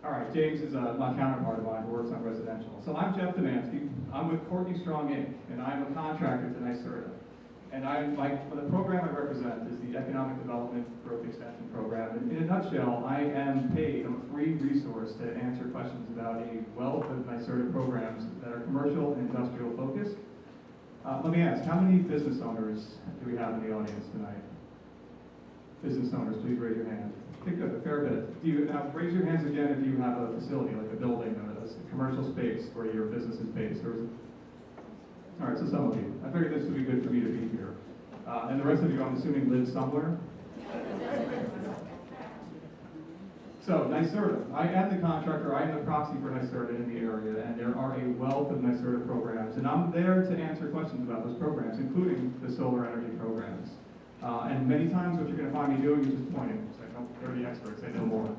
All right, James is my counterpart of mine who works on residential. So I'm Jeff Devansky. I'm with Courtney Strong Inc., and I'm a contractor to NYSERDA. And the program I represent is the Economic Development Growth Extension Program. And in a nutshell, I am paid, I'm a free resource to answer questions about a wealth of NYSERDA programs that are commercial and industrial focused. Let me ask, how many business owners do we have in the audience tonight? Business owners, please raise your hand. Okay, good, a fair bit. Now, raise your hands again if you have a facility, like a building, a commercial space where your business is based. All right, so some of you. I figured this would be good for me to be here. And the rest of you, I'm assuming, live somewhere? So, NYSERDA. I am the contractor. I am the proxy for NYSERDA in the area, and there are a wealth of NYSERDA programs. And I'm there to answer questions about those programs, including the solar energy programs. And many times what you're going to find me doing is just pointing. It's like, oh, they're the experts, they know more.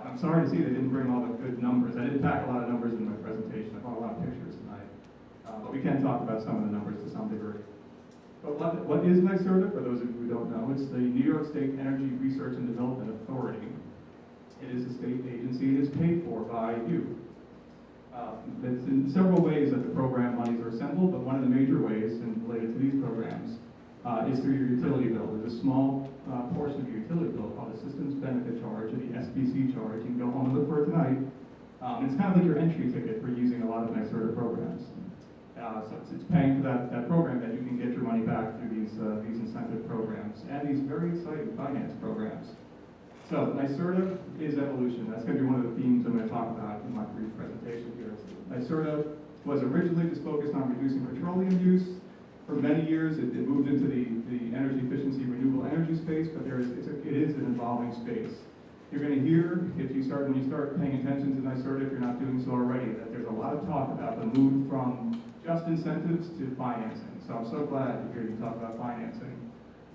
I'm sorry to see they didn't bring all the good numbers. I didn't pack a lot of numbers in my presentation. I brought a lot of pictures tonight. But we can talk about some of the numbers to some degree. But what is NYSERDA, for those of you who don't know? It's the New York State Energy Research and Development Authority. It is a state agency. It is paid for by you. It's in several ways that the program monies are assembled, but one of the major ways, and related to these programs, is through your utility bill. There's a small portion of your utility bill called the Systems Benefit Charge, or the SBC charge. You can go home and look for it tonight. It's kind of like your entry ticket for using a lot of NYSERDA programs. So it's paying for that program that you can get your money back through these incentive programs and these very exciting finance programs. So NYSERDA is evolution. That's going to be one of the themes I'm going to talk about in my brief presentation here. NYSERDA was originally just focused on reducing petroleum use. For many years, it moved into the energy efficiency, renewable energy space, but it is an evolving space. You're going to hear, when you start paying attention to NYSERDA, if you're not doing so already, that there's a lot of talk about the move from just incentives to financing. So I'm so glad to hear you talk about financing,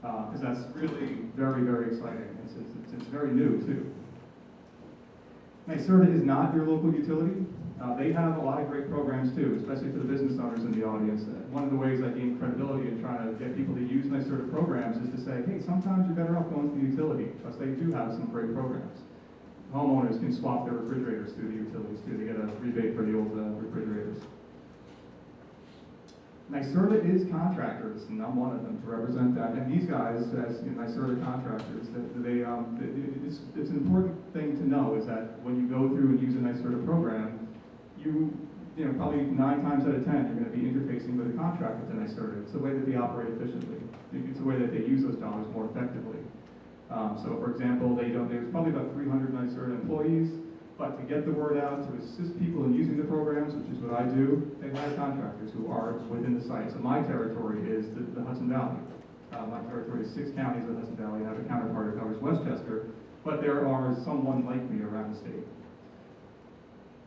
because that's really very, very exciting. It's very new, too. NYSERDA is not your local utility. They have a lot of great programs too, especially for the business owners in the audience. One of the ways I gain credibility in trying to get people to use NYSERDA programs is to say, hey, sometimes you're better off going to the utility, because they do have some great programs. Homeowners can swap their refrigerators through the utilities too. They get a rebate for the old refrigerators. NYSERDA is contractors, and I'm one of them to represent that. And these guys, as NYSERDA contractors, it's an important thing to know is that when you go through and use a NYSERDA program, probably 9 times out of 10, you're going to be interfacing with a contract with the NYSERDA. It's the way that they operate efficiently. It's the way that they use those dollars more effectively. So, for example, there's probably about 300 NYSERDA employees, but to get the word out, to assist people in using the programs, which is what I do, they hire contractors who are within the site. So my territory is the Hudson Valley. My territory is 6 counties of the Hudson Valley. I have a counterpart who covers Westchester, but there are someone like me around the state.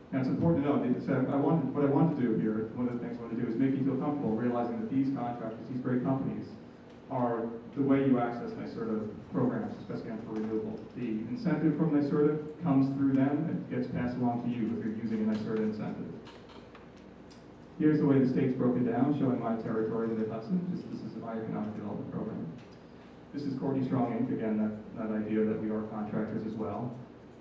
Now, it's important to know, what I want to do here, one of the things I want to do is make you feel comfortable realizing that these contractors, these great companies, are the way you access NYSERDA programs, especially for renewable. The incentive from NYSERDA comes through them and gets passed along to you if you're using a NYSERDA incentive. Here's the way the state's broken down, showing my territory in the Hudson. This is my economic development program. This is Courtney Strong Inc., again, that idea that we are contractors as well.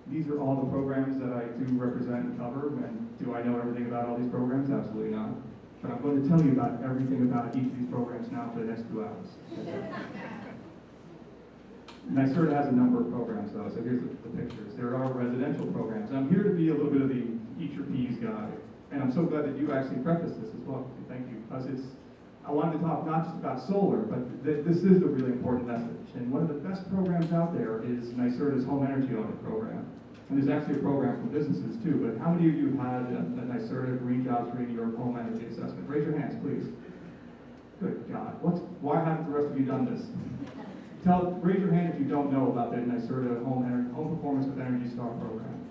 These are all the programs that I do represent and cover, and do I know everything about all these programs? Absolutely not. But I'm going to tell you about everything about each of these programs now for the next 2 hours. NYSERDA has a number of programs though, so here's the pictures. There are residential programs. I'm here to be a little bit of the eat your peas guy, and I'm so glad that you actually prefaced this as well. Thank you, because I wanted to talk not just about solar, but this is a really important message. And one of the best programs out there is NYSERDA's Home Energy Audit Program. And there's actually a program for businesses too, but how many of you have had a NYSERDA Green Jobs for your home energy assessment? Raise your hands, please. Good God, why haven't the rest of you done this? Raise your hand if you don't know about the NYSERDA Home Performance with Energy Star program.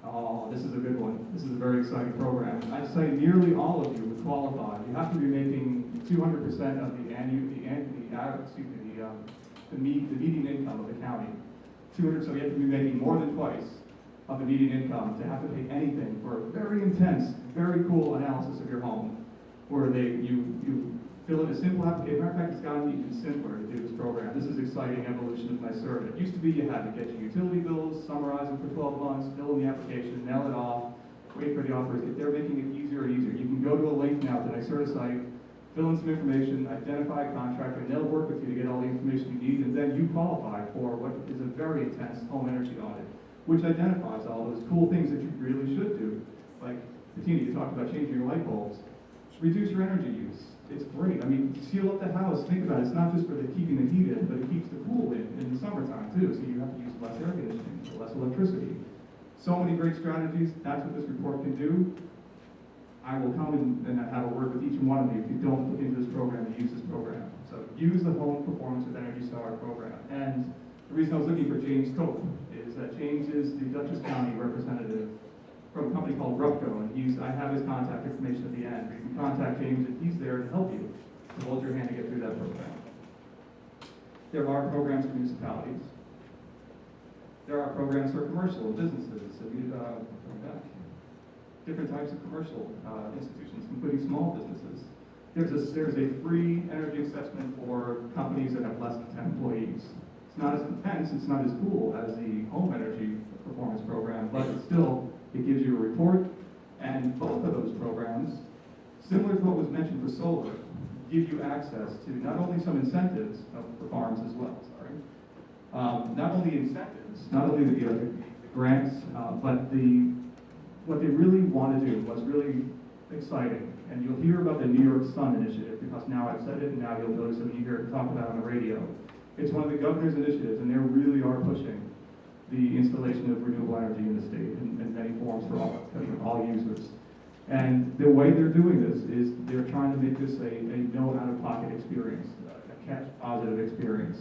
Oh, this is a good one. This is a very exciting program. I'd say nearly all of you would qualify. You have to be making 200% of the median income of the county. So you have to be making more than twice of the median income to have to pay anything for a very intense, very cool analysis of your home, where you fill in a simple application. Matter of fact, it's gotten even simpler to do this program. This is exciting evolution of NYSERDA. It used to be you had to get your utility bills, summarize them for 12 months, fill in the application, mail it off, wait for the offers. They're making it easier and easier. You can go to a link now to the NYSERDA site, fill in some information, identify a contractor, and they'll work with you to get all the information you need, and then you qualify for what is a very intense home energy audit, which identifies all those cool things that you really should do. Like, Bettina, you talked about changing your light bulbs. Reduce your energy use. It's great. I mean, seal up the house. Think about it. It's not just for keeping the heat in, but it keeps the cool in the summertime too. So you have to use less air conditioning, less electricity. So many great strategies. That's what this report can do. I will come and have a word with each one of you if you don't look into this program and use this program. So use the Home Performance with Energy Star program. And the reason I was looking for James Cope is that James is the Dutchess County representative from a company called Rupco, and I have his contact information at the end. You can contact James, and he's there to help you to hold your hand to get through that program. There are programs for municipalities. There are programs for commercial businesses. So different types of commercial institutions, including small businesses. There's a free energy assessment for companies that have less than 10 employees. It's not as intense, it's not as cool as the home energy performance program, but it gives you a report, and both of those programs, similar to what was mentioned for solar, give you access to not only some incentives for farms as well, not only incentives, not only the grants, but what they really want to do, what's really exciting, and you'll hear about the New York Sun initiative, because now I've said it, and now you'll notice it when you hear it talked about on the radio. It's one of the governor's initiatives, and they really are pushing the installation of renewable energy in the state in many forms for all users. And the way they're doing this is they're trying to make this a no out-of-pocket experience, a cash positive experience.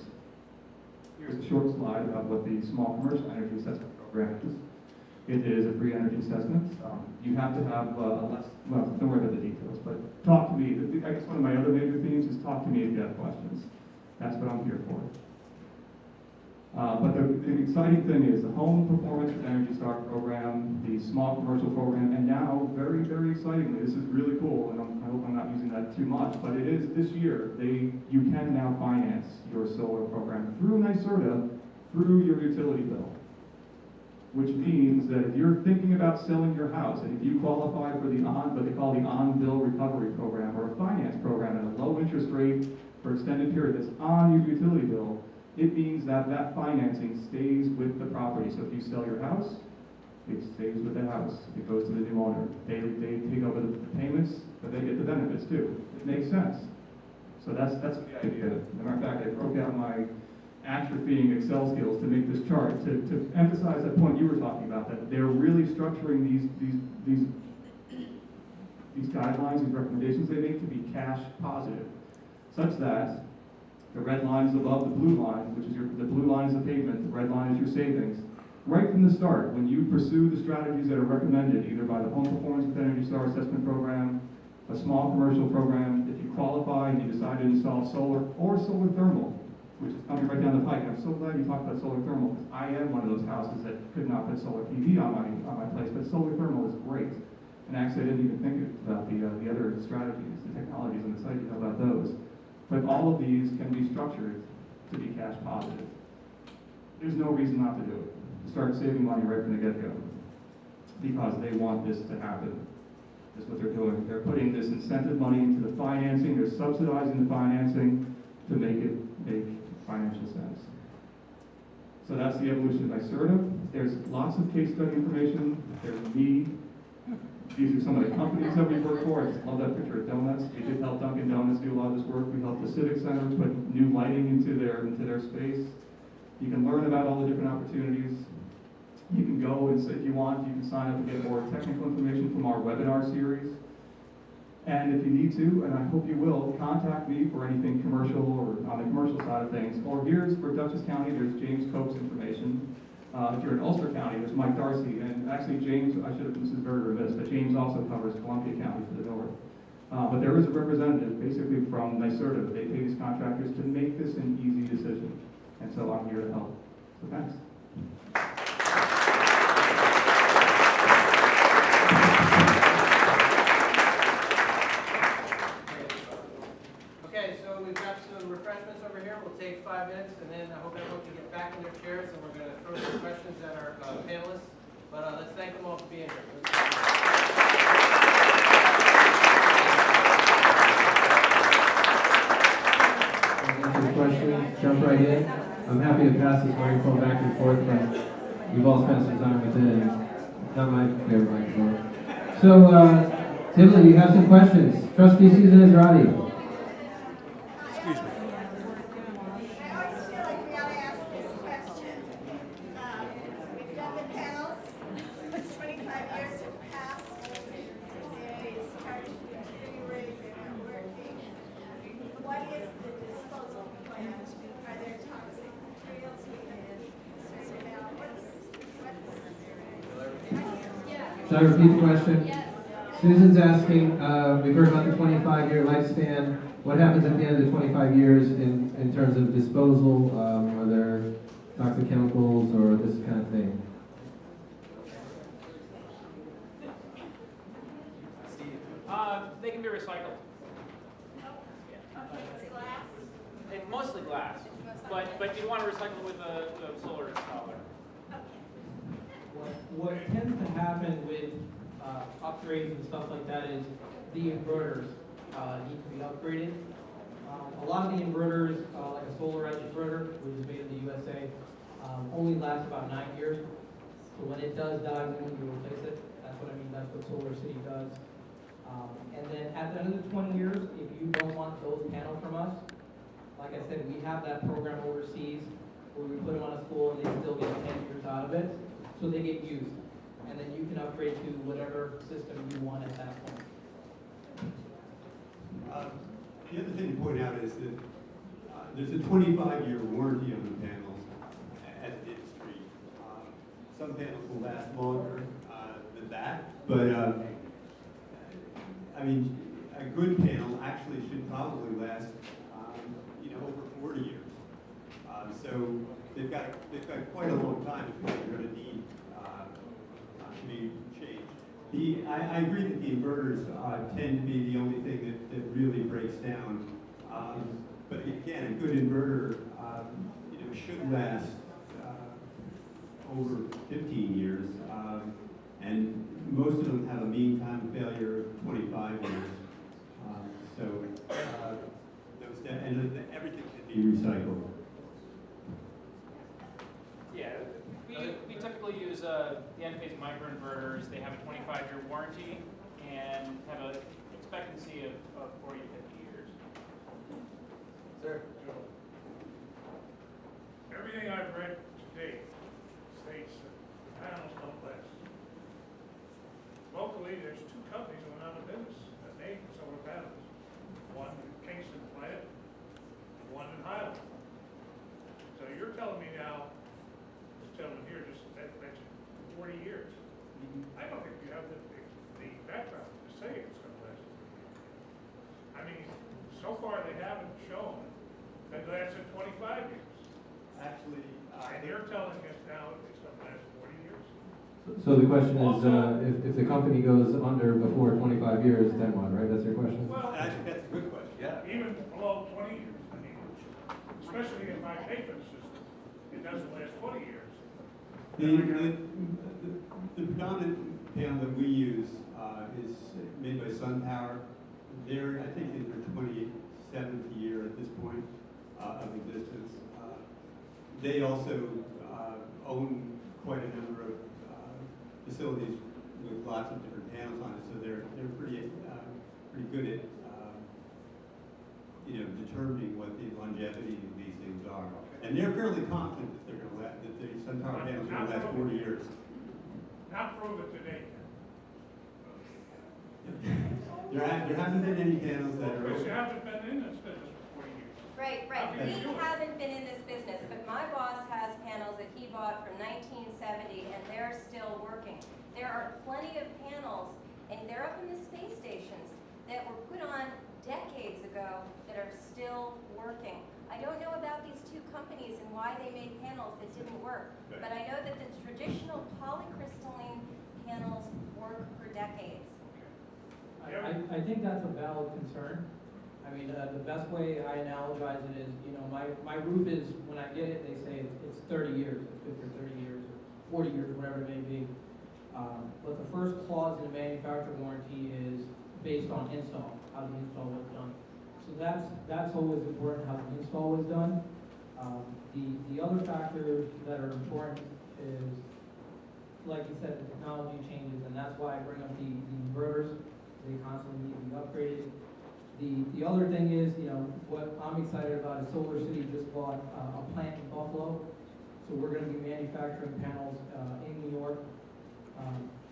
Here's a short slide about what the Small Commercial Energy Assessment Program is. It is a free energy assessment. You have to have well, don't worry about the details, but talk to me. I guess one of my other major themes is talk to me if you have questions. That's what I'm here for. But the exciting thing is the Home Performance and Energy Star program, the Small Commercial program, and now, very, very excitingly, this is really cool, and I hope I'm not using that too much, but it is this year, you can now finance your solar program through NYSERDA, through your utility bill. Which means that if you're thinking about selling your house, and if you qualify for what they call the on-bill recovery program, or a finance program at a low interest rate for extended period that's on your utility bill, it means that that financing stays with the property. So if you sell your house, it stays with the house. It goes to the new owner. They take over the payments, but they get the benefits too. It makes sense. So that's the idea. As a matter of fact, I broke out my atrophying Excel skills to make this chart to emphasize that point you were talking about, that they're really structuring these guidelines, these recommendations they make to be cash positive, such that the red line is above the blue line, which is the blue line is the payment, the red line is your savings. Right from the start, when you pursue the strategies that are recommended, either by the Home Performance with Energy Star Assessment Program, a small commercial program, if you qualify and you decide to install solar or solar thermal, which is coming right down the pike. I'm so glad you talked about solar thermal, because I am one of those houses that could not put solar PV on my place, but solar thermal is great. And actually, I didn't even think about the other strategies, the technologies on the site, you know about those. But all of these can be structured to be cash positive. There's no reason not to do it. Start saving money right from the get-go, because they want this to happen. That's what they're doing. They're putting this incentive money into the financing. They're subsidizing the financing to make it make financial sense. So that's the evolution of NYSERDA. There's lots of case study information. There's me. These are some of the companies that we work for. I just love that picture of donuts. We did help Dunkin' Donuts do a lot of this work. We helped the Civic Center put new lighting into their space. You can learn about all the different opportunities. You can go and, if you want, you can sign up and get more technical information from our webinar series. And if you need to, and I hope you will, contact me for anything commercial or on the commercial side of things. Or here's for Dutchess County, there's James Cope's information. If you're in Ulster County, there's Mike Darcy. And actually James, this is very remiss, but James also covers Columbia County to the north. But there is a representative basically from NYSERDA, but they pay these contractors to make this an easy decision. And so I'm here to help. So thanks. Okay, so we've got some refreshments over here. We'll take 5 minutes, and then I hope everyone can get back in their chairs, and we're going to throw some questions at our panelists. But let's thank them all for being here. Answer the question, jump right in. I'm happy to pass this microphone back and forth, but you've all spent some time with it, and it's not my favorite microphone. So, Tivoli, you have some questions. Trustee Susan Israti. I always feel like we ought to ask this question. We've done the panels, 25 years have passed. They started deteriorating, they're not working. What is the disposal plan? Are there toxic materials we have to be concerned about? Should I repeat the question? Yes. Susan's asking, we've heard about the 25-year lifespan. What happens at the end of the 25 years in terms of disposal? Are there toxic chemicals or this kind of thing? They can be recycled. Glass? Mostly glass, but you want to recycle with the solar installer. What tends to happen with upgrades and stuff like that is the inverters need to be upgraded. A lot of the inverters, like a solar edge inverter, which is made in the USA, only lasts about 9 years. So when it does die, we need to replace it. That's what I mean. That's what Solar City does. And then at the end of the 20 years, if you don't want those panels from us, like I said, we have that program overseas where we put them on a spool and they still get 10 years out of it. So they get used. And then you can upgrade to whatever system you want at that point. The other thing to point out is that there's a 25-year warranty on the panels. some panels will last longer than that, but I mean, a good panel actually should probably last, over 40 years. So they've got quite a long time before they're going to need to be changed. I agree that the inverters tend to be the only thing that really breaks down. But again, a good inverter, should last over 15 years, and most of them have a mean time of failure of 25 years. And everything can be recycled. Yeah, we typically use the Enphase microinverters. They have a 25-year warranty and have an expectancy of 40 to 50 years. Sir? Everything I've read to date states that the panels don't last. Locally, there's two companies that went out of business that made solar panels. One in Kingston plant, and one in Highland. So you're telling me now, this gentleman here just mentioned 40 years. I don't think you have the background to say it's going to last 40 years. I mean, so far they haven't shown that it lasted 25 years. Actually, And you're telling us now it's going to last 40 years? So the question is, if the company goes under before 25 years, then what, right? That's your question? Well, I think that's a good question. Yeah. even below 20 years, I mean, especially if I pay for the system, it doesn't last 20 years. The predominant panel that we use is made by SunPower. They're, I think, in their 27th year at this point of existence. They also own quite a number of facilities with lots of different panels on it, so they're pretty good at determining what the longevity of these things are. And they're fairly confident that they're going to last, that the SunPower panels are going to last 40 years. Not prove it today. There haven't been any panels that are. Because you haven't been in this business for 40 years. Right. Okay. We haven't been in this business, but my boss has panels that he bought from 1970, and they're still working. There are plenty of panels, and they're up in the space stations, that were put on decades ago that are still working. I don't know about these two companies and why they made panels that didn't work, but I know that the traditional polycrystalline panels work for decades. I think that's a valid concern. I mean, the best way I analogize it is, my roof is, when I get it, they say it's 30 years, it's good for 30 years, or 40 years, whatever it may be. But the first clause in the manufacturer warranty is based on install, how the install was done. So that's always important, how the install was done. The other factors that are important is, like you said, the technology changes, and that's why I bring up the inverters. They constantly need to be upgraded. The other thing is, what I'm excited about is Solar City just bought a plant in Buffalo, so we're going to be manufacturing panels in New York.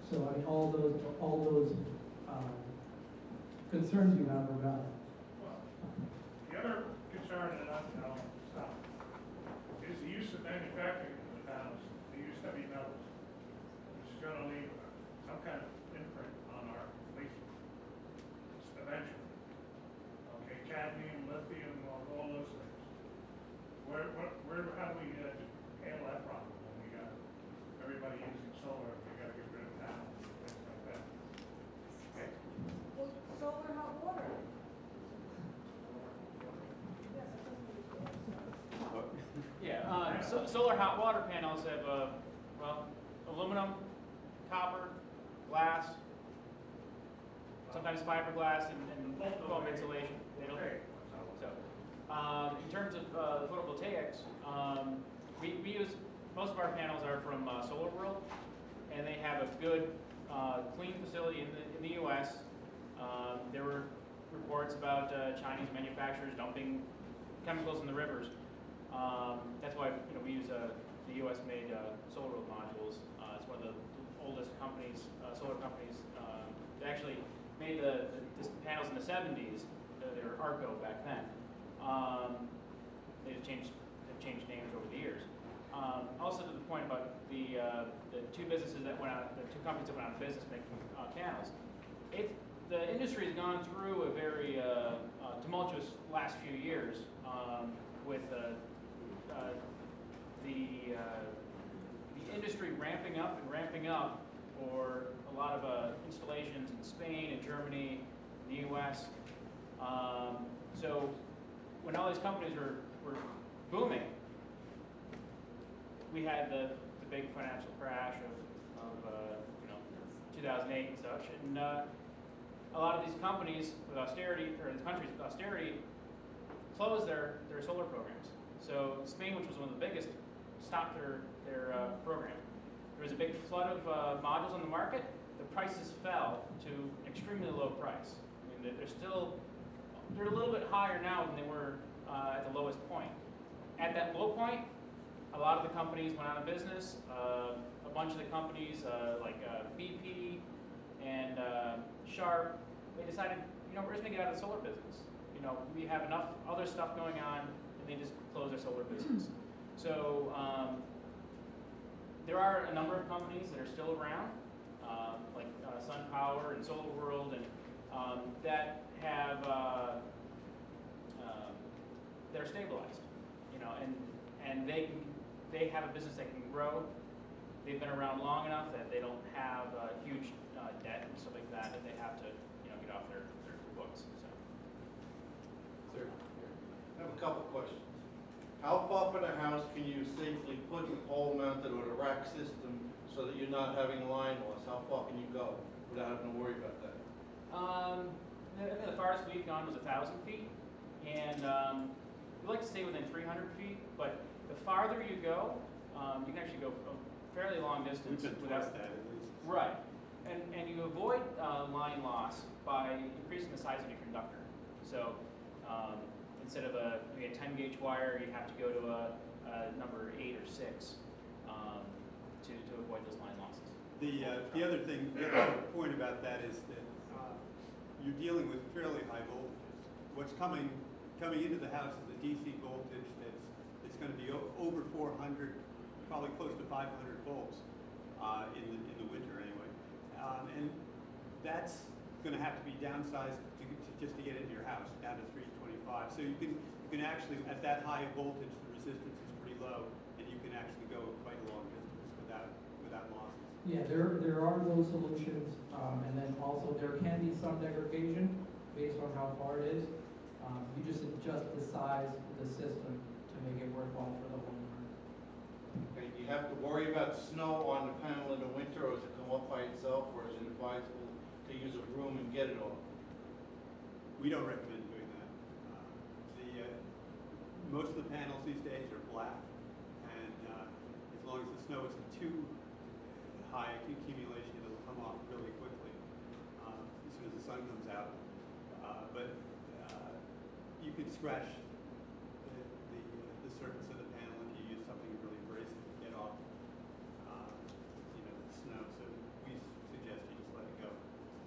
So I mean, all those concerns you have are valid. Well, the other concern that I'll stop is the use of manufacturing of the panels. They use heavy metals, which is going to leave some kind of imprint on our waste eventually. Okay, cadmium, lithium, all those things. How do we handle that problem when we got everybody using solar? We got to get rid of panels and things like that. Okay. Well, solar hot water. Yeah, solar hot water panels have, aluminum, copper, glass, sometimes fiberglass, and foam insulation. They don't. So, in terms of photovoltaics, we use, most of our panels are from Solar World, and they have a good, clean facility in the U.S. There were reports about Chinese manufacturers dumping chemicals in the rivers. That's why we use the U.S.-made Solar World modules. It's one of the oldest companies, solar companies. They actually made the panels in the 70s. They were Arco back then. They've changed names over the years. Also to the point about the two businesses that went out, the two companies that went out of business making panels. The industry has gone through a very tumultuous last few years with the industry ramping up for a lot of installations in Spain and Germany, the U.S. So when all these companies were booming, we had the big financial crash of 2008 and such, and a lot of these companies with austerity, or the countries with austerity, closed their solar programs. So Spain, which was one of the biggest, stopped their program. There was a big flood of modules on the market. The prices fell to an extremely low price. I mean, they're a little bit higher now than they were at the lowest point. At that low point, a lot of the companies went out of business. A bunch of the companies like BP and Sharp, they decided, we're just gonna get out of the solar business. We have enough other stuff going on, and they just closed their solar business. So there are a number of companies that are still around, like SunPower and Solar World, and that have they're stabilized, and they have a business that can grow. They've been around long enough that they don't have huge debt and stuff like that they have to get off their books. So. Sir. I have a couple questions. How far from the house can you safely put the pole mounted or the rack system so that you're not having line loss? How far can you go without having to worry about that? I think the farthest we've gone was 1,000 feet, and we like to stay within 300 feet. But the farther you go, you can actually go a fairly long distance without that at least. Right, and you avoid line loss by increasing the size of your conductor. So instead of a 10 gauge wire, you have to go to a number 8 or 6 to avoid those line losses. The other thing, the other point about that is that you're dealing with fairly high voltages. What's coming into the house is a DC voltage that's going to be over 400, probably close to 500 volts in the winter anyway, and that's going to have to be downsized just to get into your house down to 325. So you can actually, at that high voltage, the resistance is pretty low, and you can actually go quite a long distance without losses. Yeah, there are those solutions, and then also there can be some degradation based on how far it is. You just adjust the size of the system to make it worthwhile for the homeowner. Okay, do you have to worry about snow on the panel in the winter, or does it come up by itself, or is it advisable to use a broom and get it off? We don't recommend doing that. Most of the panels these days are black, and as long as the snow isn't too high accumulation, it'll come off really quickly as soon as the sun comes out. But you could scratch the surface of the panel if you use something really abrasive to get off the snow. So we suggest you just let it go.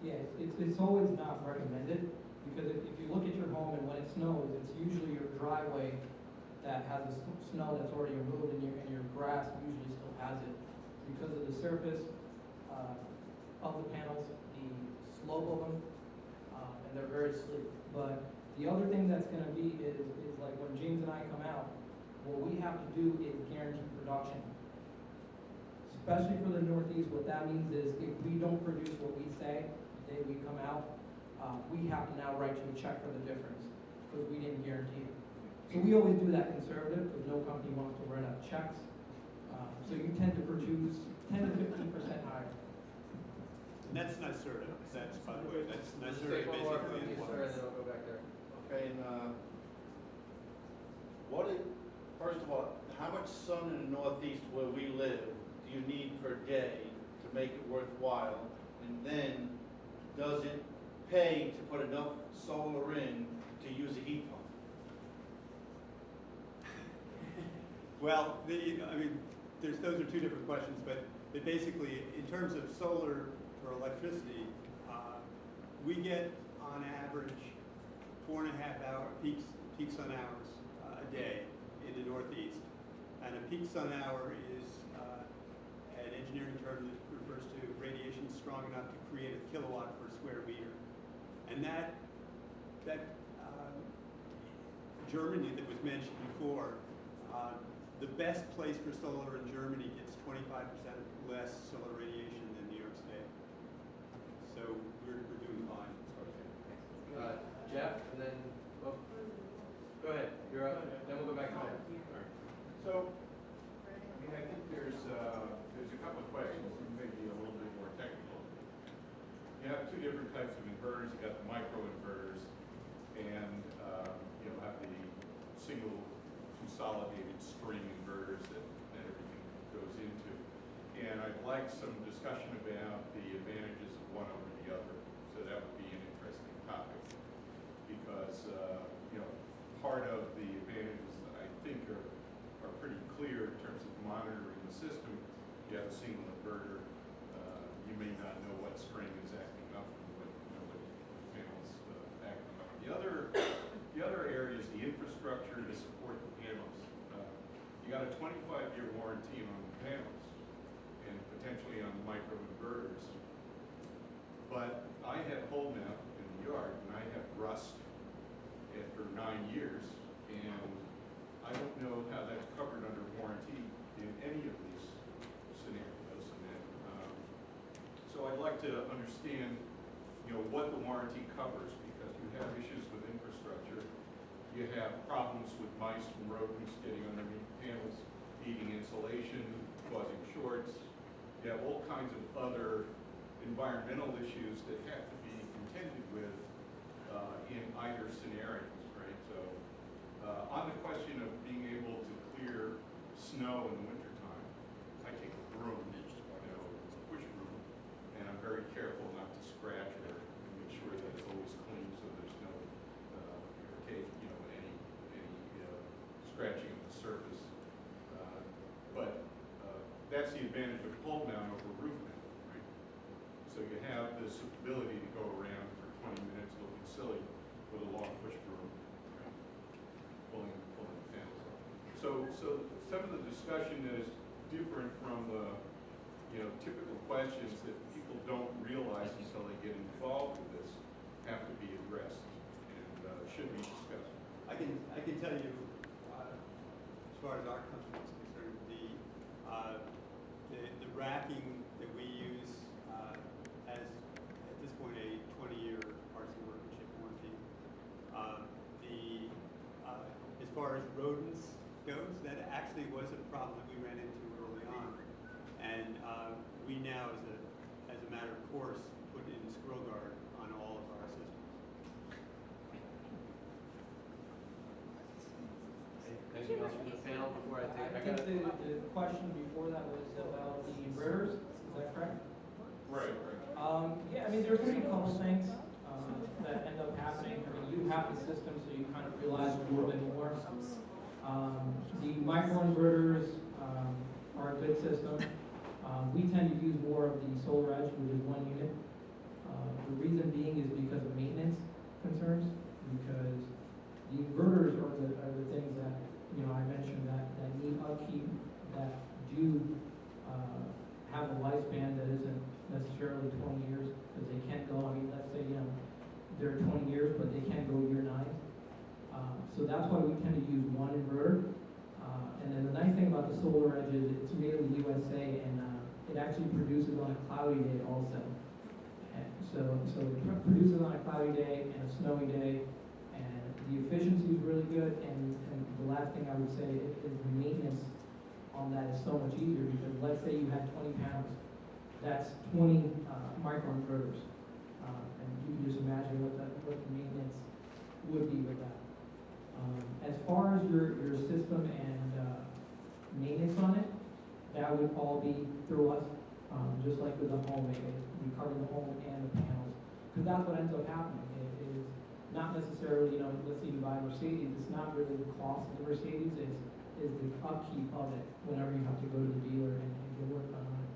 Yeah, it's always not recommended, because if you look at your home and when it snows, it's usually your driveway that has the snow that's already removed, and your grass usually still has it because of the surface of the panels, the slope of them, and they're very sleek. But the other thing that's going to be is like when James and I come out, what we have to do is guarantee production. Especially for the Northeast, what that means is if we don't produce what we say the day we come out, we have to now write you a check for the difference because we didn't guarantee it. So we always do that conservative because no company wants to write out checks. So you tend to produce 10 to 15% higher. And that's NYSERDA. That's, by the way, that's Let's NYSERDA take one more from basically. you, sir, and then I'll go back there. Okay, and first of all, how much sun in the Northeast where we live do you need per day to make it worthwhile? And then, does it pay to put enough solar in to use a heat pump? Well, those are two different questions, but basically, in terms of solar for electricity, we get on average 4.5 hour peak sun hours a day in the Northeast. And a peak sun hour is an engineering term that refers to radiation strong enough to create a kilowatt per square meter. And that Germany that was mentioned before, the best place for solar in Germany gets 25% less solar radiation than New York State. So we're doing fine. Jeff, and then, oh, go ahead, you're up, then we'll go back to Mike. So, I mean, I think there's a couple of questions, maybe a little bit more technical. You have two different types of inverters. You got the microinverters, and you'll have the single consolidated string inverters that everything goes into. And I'd like some discussion about the advantages of one over the other. So that would be an interesting topic, because part of the advantages I think are pretty clear in terms of monitoring the system. You have a single inverter, you may not know what string is acting up and what panels acting up. The other area is the infrastructure to support the panels. You got a 25-year warranty on the panels and potentially on the microinverters. But I have hole mount in the yard, and I have rust after 9 years, and I don't know how that's covered under warranty in any of these scenarios. And then, so I'd like to understand, what the warranty covers, because you have issues with infrastructure. You have problems with mice and rodents getting underneath panels, eating insulation, causing shorts. You have all kinds of other environmental issues that have to be contended with in either scenarios, right? So on the question of being able to clear snow in the wintertime, I take a broom, it's a push broom, and I'm very careful not to scratch or make sure that it's always clean so there's no any scratching of the surface. But that's the advantage of pole mount over roof mount, right? So you have this ability to go around for 20 minutes looking silly with a long push broom, right? pulling the panels up. So some of the discussion that is different from the typical questions that people don't realize until they get involved with this have to be addressed and should be discussed. I can tell you, as far as our company is concerned, the racking that we use has at this point a 20-year parts and workmanship warranty. As far as rodents goes, that actually was a problem that we ran into early on, and we now, as a matter of course, put in squirrel guard on all of our systems. Anything else from the panel before I take? I think the question before that was about the inverters, is that correct? Right. Yeah, I mean, there's going to be a couple things that end up happening. I mean, you have the system, so you kind of realize a little bit more. The microinverters are a good system. We tend to use more of the Solar Edge, which is 1 unit. The reason being is because of maintenance concerns, because the inverters are the things that I mentioned that need upkeep, that do have a lifespan that isn't necessarily 20 years, because they can't go, I mean, let's say, they're 20 years, but they can't go year 9. So that's why we tend to use one inverter. And then the nice thing about the Solar Edge is it's made in the USA, and it actually produces on a cloudy day also. And so it produces on a cloudy day and a snowy day, and the efficiency is really good. And the last thing I would say is the maintenance on that is so much easier, because let's say you had 20 panels, that's 20 microinverters, and you can just imagine what the maintenance would be with that. As far as your system and maintenance on it, that would all be through us, just like with the home. We cover the home and the panels, because that's what ends up happening. It is not necessarily, let's say you buy a Mercedes, it's not really the cost of the Mercedes, is the upkeep of it whenever you have to go to the dealer and get work done on it.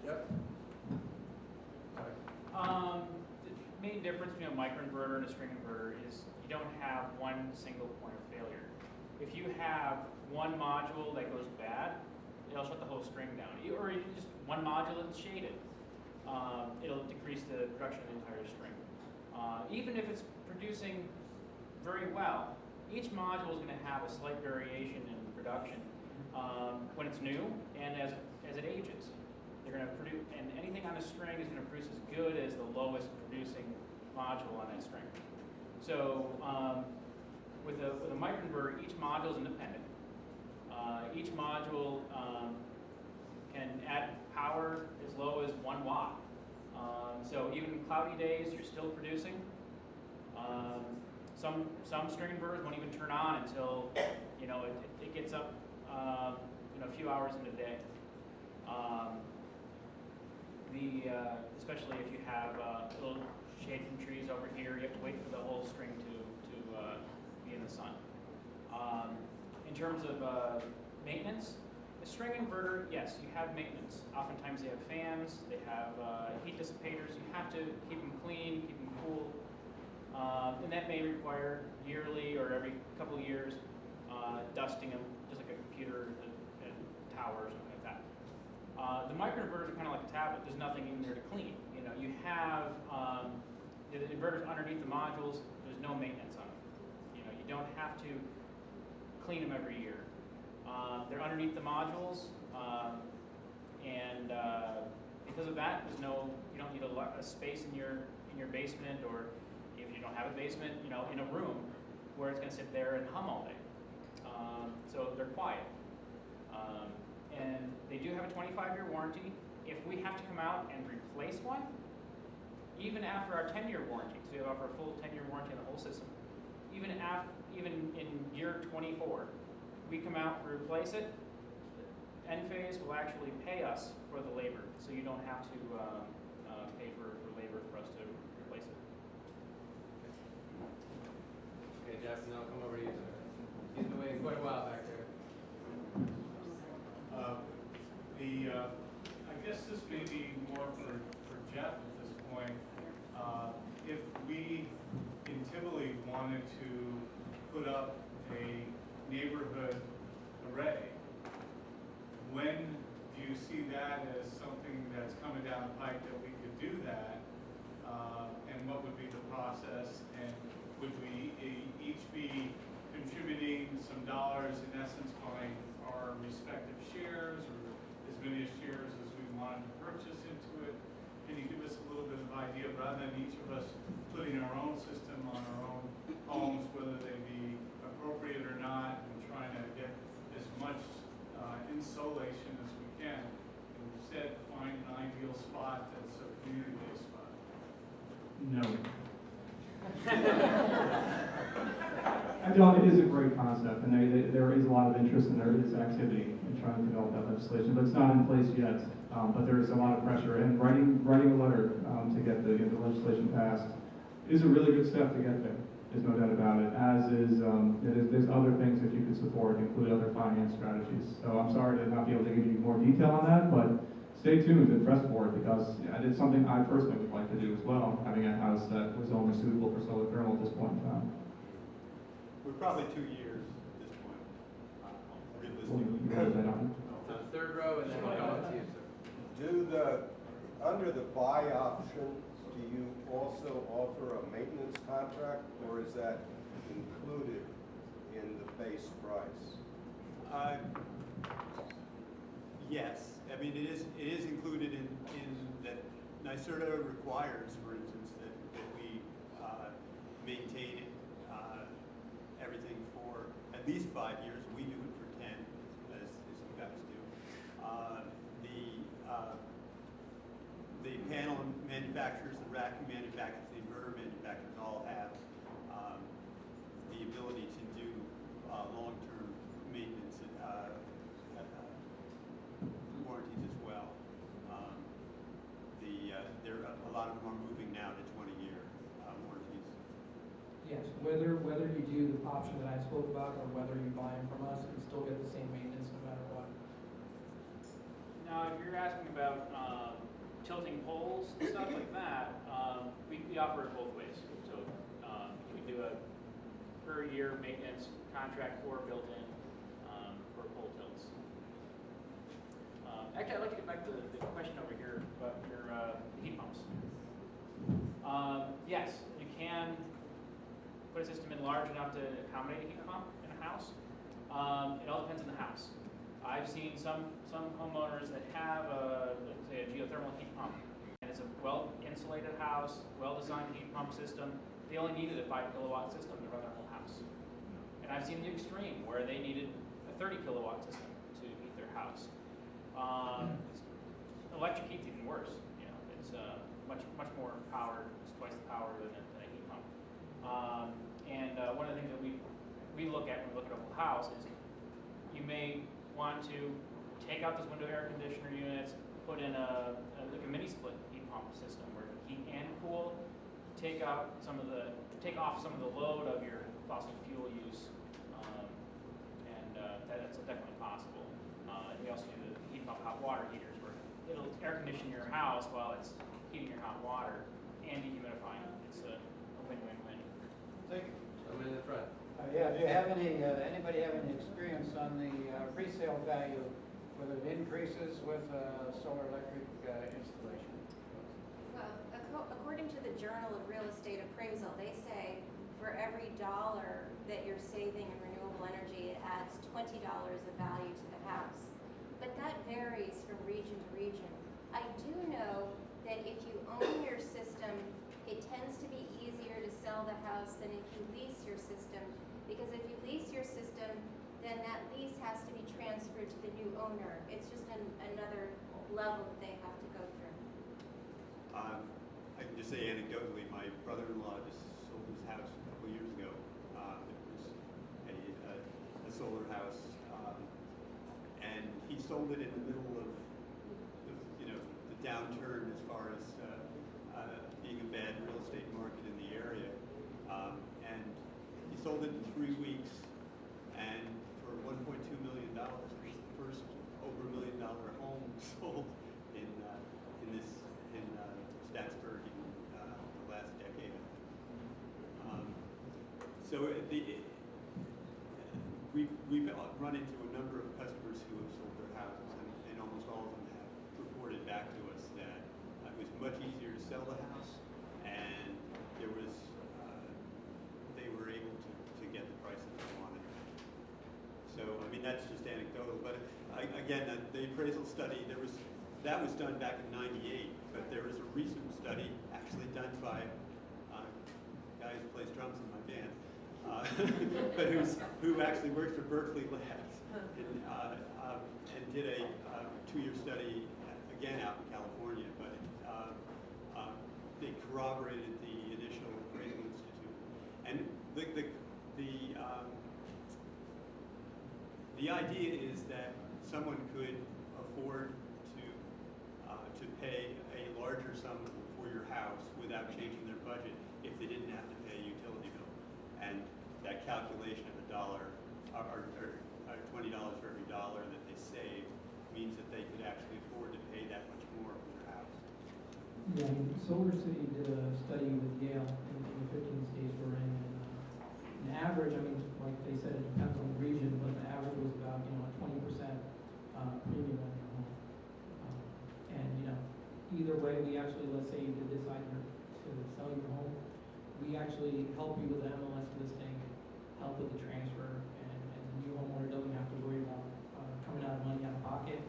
Yep. The main difference between a microinverter and a string inverter is you don't have one single point of failure. if you have one module that goes bad, it'll shut the whole string down. Or you just one module that's shaded, it'll decrease the production of the entire string. Even if it's producing very well, each module is going to have a slight variation in production when it's new and as it ages. They're going to produce, and anything on a string is going to produce as good as the lowest producing module on that string. So with a microinverter, each module is independent. Each module can add power as low as 1 watt. So even in cloudy days, you're still producing. Some string inverters won't even turn on until it gets up a few hours in a day. Especially if you have little shade from trees over here, you have to wait for the whole string to be in the sun. In terms of maintenance, a string inverter, yes, you have maintenance. Oftentimes they have fans, they have heat dissipators. You have to keep them clean, keep them cool. And that may require yearly or every couple of years dusting them, just like a computer and tower or something like that. The microinverters are kind of like a tablet. There's nothing in there to clean. You have the inverters underneath the modules. There's no maintenance on them. You don't have to clean them every year. They're underneath the modules, and because of that, you don't need a space in your basement, or if you don't have a basement, in a room where it's going to sit there and hum all day. So they're quiet. And they do have a 25-year warranty. If we have to come out and replace one, even after our 10-year warranty, so we offer a full 10-year warranty on the whole system, even in year 24, we come out and replace it, Enphase will actually pay us for the labor, so you don't have to pay for labor for us to replace it. Okay, Jackson, I'll come over to you, sir. He's been waiting quite a while back there. I guess this may be more for Jeff at this point. If we in Tivoli wanted to put up a neighborhood array, when do you see that as something that's coming down the pike that we could do that? And what would be the process? And would we each be contributing some dollars, in essence, buying our respective shares, or as many shares as we wanted to purchase into it? Can you give us a little bit of idea, rather than each of us putting our own system on our own homes, whether they be appropriate or not, and trying to get as much insulation as we can, and instead find an ideal spot that's a community-based spot? No. It is a great concept, and there is a lot of interest and there is activity in trying to develop that legislation, but it's not in place yet. But there is a lot of pressure, and writing a letter to get the legislation passed is a really good step to get there. There's no doubt about it. As is, there's other things that you could support, include other finance strategies. So I'm sorry to not be able to give you more detail on that, but stay tuned and press for it, because it's something I personally would like to do as well, having a house that was only suitable for solar thermal at this point in time. We're probably 2 years at this point, realistically. So third row, and then we'll go to you, sir. Under the buy option, do you also offer a maintenance contract, or is that included in the base price? Yes, I mean, it is included in that NYSERDA requires, for instance, that we maintain everything for at least 5 years. We do it for 10, as you guys do. The panel manufacturers, the rack manufacturers, the inverter manufacturers all have the ability to do long-term maintenance warranties as well. A lot of them are moving now to 20-year warranties. Yes, whether you do the option that I spoke about or whether you buy them from us, you still get the same maintenance no matter what. Now, if you're asking about tilting poles and stuff like that, we offer it both ways. So we do a per year maintenance contract or built in for pole tilts. Actually, I'd like to get back to the question over here about your heat pumps. Yes, you can put a system in large enough to accommodate a heat pump in a house. It all depends on the house. I've seen some homeowners that have let's say a geothermal heat pump, and it's a well-insulated house, well-designed heat pump system. They only needed a 5 kilowatt system to run their whole house. And I've seen the extreme where they needed a 30 kilowatt system to heat their house. Electric heat's even worse. You know, it's much more power. It's twice the power than a heat pump. One of the things that we look at when we look at a whole house is you may want to take out those window air conditioner units, put in like a mini split heat pump system where heat and cool, take off some of the load of your fossil fuel use, that's definitely possible. We also do the heat pump hot water heaters where it'll air condition your house while it's heating your hot water and dehumidifying. It's a win-win-win. Thank you. Someone in the front. Yeah, do you have anybody have any experience on the resale value, whether it increases with solar electric installation? Well, according to the Journal of Real Estate Appraisal, they say for every dollar that you're saving in renewable energy, it adds $20 of value to the house. But that varies from region to region. I do know that if you own your system, it tends to be easier to sell the house than if you lease your system. Because if you lease your system, then that lease has to be transferred to the new owner. It's just another level that they have to go through. I can just say anecdotally, my brother-in-law just sold his house a couple of years ago. It was a solar house, and he sold it in the middle of the downturn as far as being a bad real estate market in the area, and he sold it in 3 weeks, and for $1.2 million. It was the first over $1 million home sold in Statsburg in the last decade. We've run into a number of customers who have sold their houses, and almost all of them have reported back to us that it was much easier to sell the house, and there was they were able to get the price that they wanted. So I mean that's just anecdotal, but again the appraisal study that was done back in '98, but there was a recent study actually done by a guy who plays drums in my band, but who actually works for Berkeley Labs and did a 2-year study again out in California, but they corroborated the initial appraisal institute, and the idea is that someone could afford to pay a larger sum for your house without changing their budget if they didn't have to pay a utility bill. And that calculation of $1 or $20 for every dollar that they save means that they could actually afford to pay that much more for their house. Yeah, I mean, Solar City did a study with Yale in the 15 states we're in, and an average, I mean, like they said, it depends on the region, but the average was about, a 20% premium on your home. And, either way, we actually, let's say you did decide to sell your home, we actually help you with the MLS listing, help with the transfer, and the new homeowner doesn't have to worry about coming out of money out of pocket.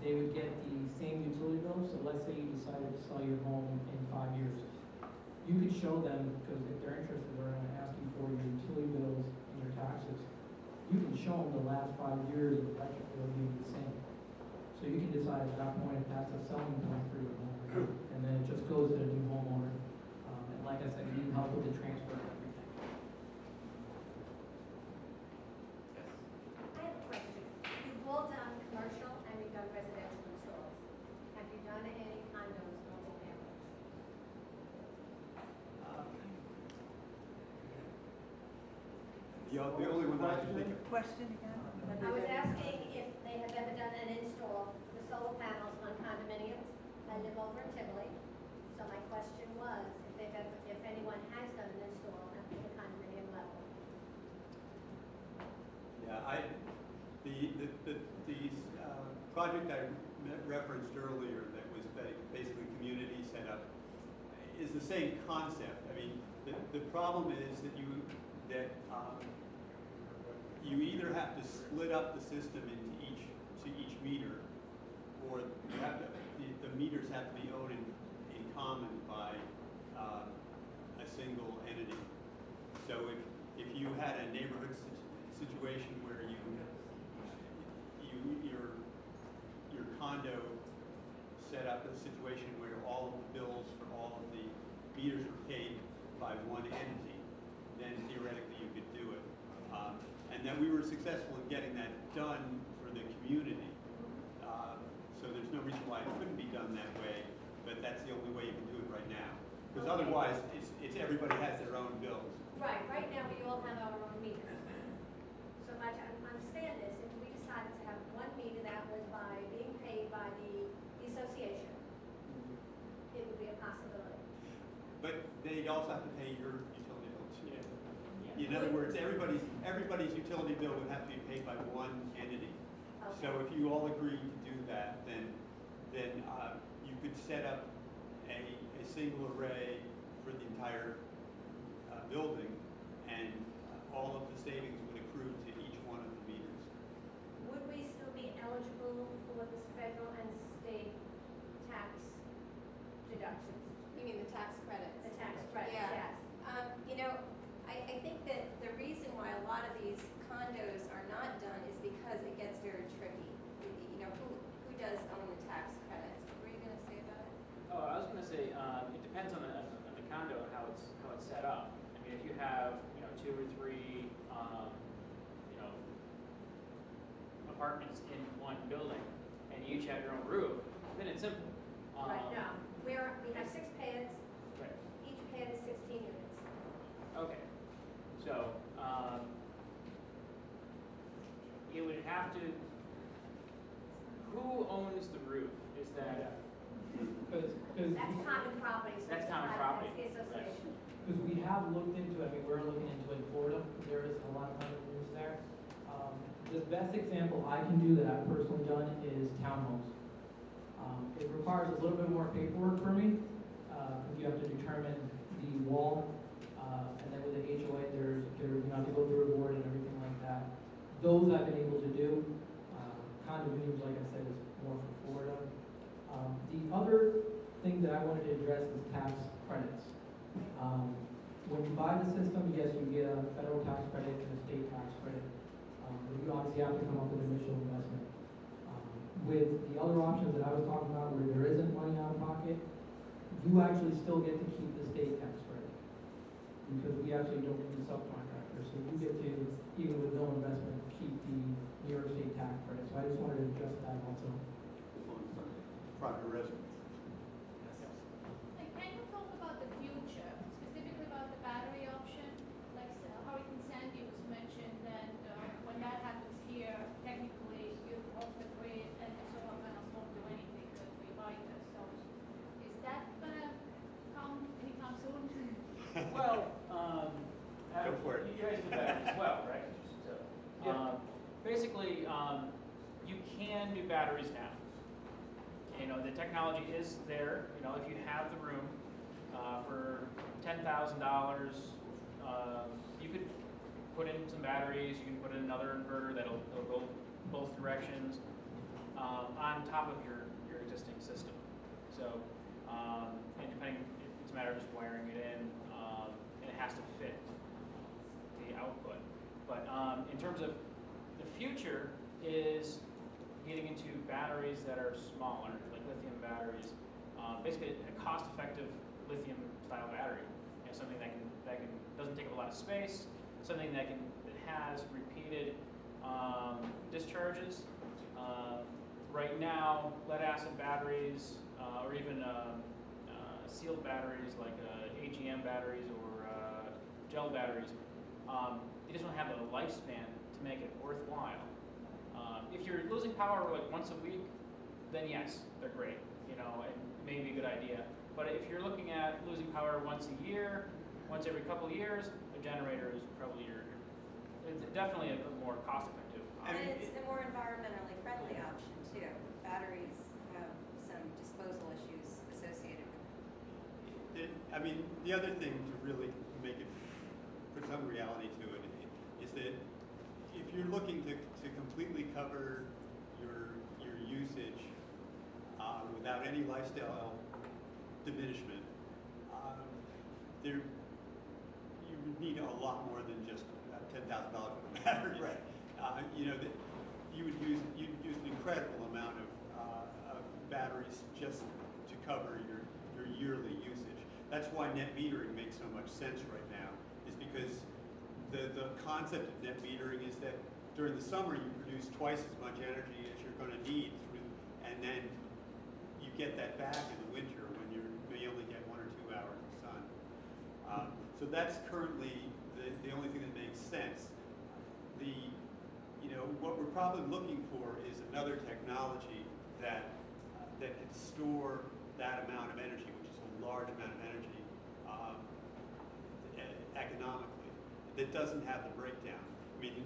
They would get the same utility bill, so let's say you decided to sell your home in 5 years. You could show them, because if they're interested, they're going to ask you for your utility bills and your taxes. You can show them the last 5 years of electric bill being the same. So you can decide at that point if that's a selling point for your home, and then it just goes to the new homeowner. And like I said, you need help with the transfer and everything. Yes. I have a question. You've all done commercial and you've done residential installs. Have you done any condos, multifamily? The only one I can think of. Question again? I was asking if they have ever done an install for solar panels on condominiums. I live over in Tivoli, so my question was if anyone has done an install at the condominium level. project I referenced earlier that was basically community set up is the same concept. I mean, the problem is that you either have to split up the system into each meter, or you have to, the meters have to be owned in common by a single entity. So if you had a neighborhood situation where your condo set up a situation where all of the bills for all of the meters were paid by one entity, then theoretically you could do it. And then we were successful in getting that done for the community. So there's no reason why it couldn't be done that way, but that's the only way you can do it right now. Because otherwise, it's everybody has their own bills. Right now we all have our own meters. So much, I understand this, if we decided to have one meter that was being paid by the association, it would be a possibility. But they'd also have to pay your utility bills. Yeah. In other words, everybody's utility bill would have to be paid by one entity. Okay. So if you all agree to do that, then you could set up a single array for the entire building, and all of the savings would accrue to each one of the meters. Would we still be eligible for the federal and state tax deductions? You mean the tax credits? The tax credits, Yeah. yes. You know, I think that the reason why a lot of these condos are not done is because it gets very tricky. You know, who does own the tax credits? What were you going to say about it? Oh, I was going to say it depends on the condo and how it's set up. I mean, if you have 2 or 3 apartments in one building and you each have your own roof, then it's simple. Right, no. We have 6 pads. Right. Each pad is 16 units. Okay. So it would have to. Who owns the roof? Is that? That's common property. So That's it's common not- property. That's the association. Because we have looked into it, I mean, we're looking into it in Florida, there is a lot of condominiums there. The best example I can do that I've personally done is townhomes. It requires a little bit more paperwork for me, because you have to determine the wall, and then with the HOA, you have to go through a board and everything like that. Those I've been able to do. Condominiums, like I said, is more for Florida. The other thing that I wanted to address is tax credits. When you buy the system, yes, you get a federal tax credit and a state tax credit. But you obviously have to come up with initial investment. With the other options that I was talking about, where there isn't money out of pocket, you actually still get to keep the state tax credit. Because we actually don't need subcontractors. So you get to, even with no investment, keep the New York State tax credit. So I just wanted to address that also. Private residence. Can you talk about the future, specifically about the battery option? Like Hurricane Sandy was mentioned, and when that happens here, technically you're off the grid and the solar panels won't do anything because we buy it ourselves. Is that gonna come anytime soon? Well, Go for it. You guys do that as well, right? So, basically, you can do batteries now. The technology is there. If you have the room for $10,000, you could put in some batteries. You can put in another inverter that'll go both directions on top of your existing system. So, and depending, it's a matter of just wiring it in, and it has to fit the output. But in terms of the future is getting into batteries that are smaller, like lithium batteries. Basically, a cost-effective lithium-style battery. Something that doesn't take up a lot of space. Something that has repeated discharges. Right now, lead-acid batteries, or even sealed batteries like AGM batteries or gel batteries, they just don't have a lifespan to make it worthwhile. If you're losing power like once a week, then yes, they're great. It may be a good idea. But if you're looking at losing power once a year, once every couple of years, a generator is probably your it's definitely a more cost-effective And option. it's a more environmentally friendly option too. Batteries have some disposal issues associated with them. I mean, the other thing to really make it, put some reality to it, is that if you're looking to completely cover your usage without any lifestyle diminishment, you would need a lot more than just $10,000 for the batteries. Right. You know, you'd use an incredible amount of batteries just to cover your yearly usage. That's why net metering makes so much sense right now, is because the concept of net metering is that during the summer you produce twice as much energy as you're going to need, and then you get that back in the winter when you only get 1 or 2 hours of sun. So that's currently the only thing that makes sense. What we're probably looking for is another technology that can store that amount of energy, which is a large amount of energy, economically, that doesn't have the breakdown. I mean,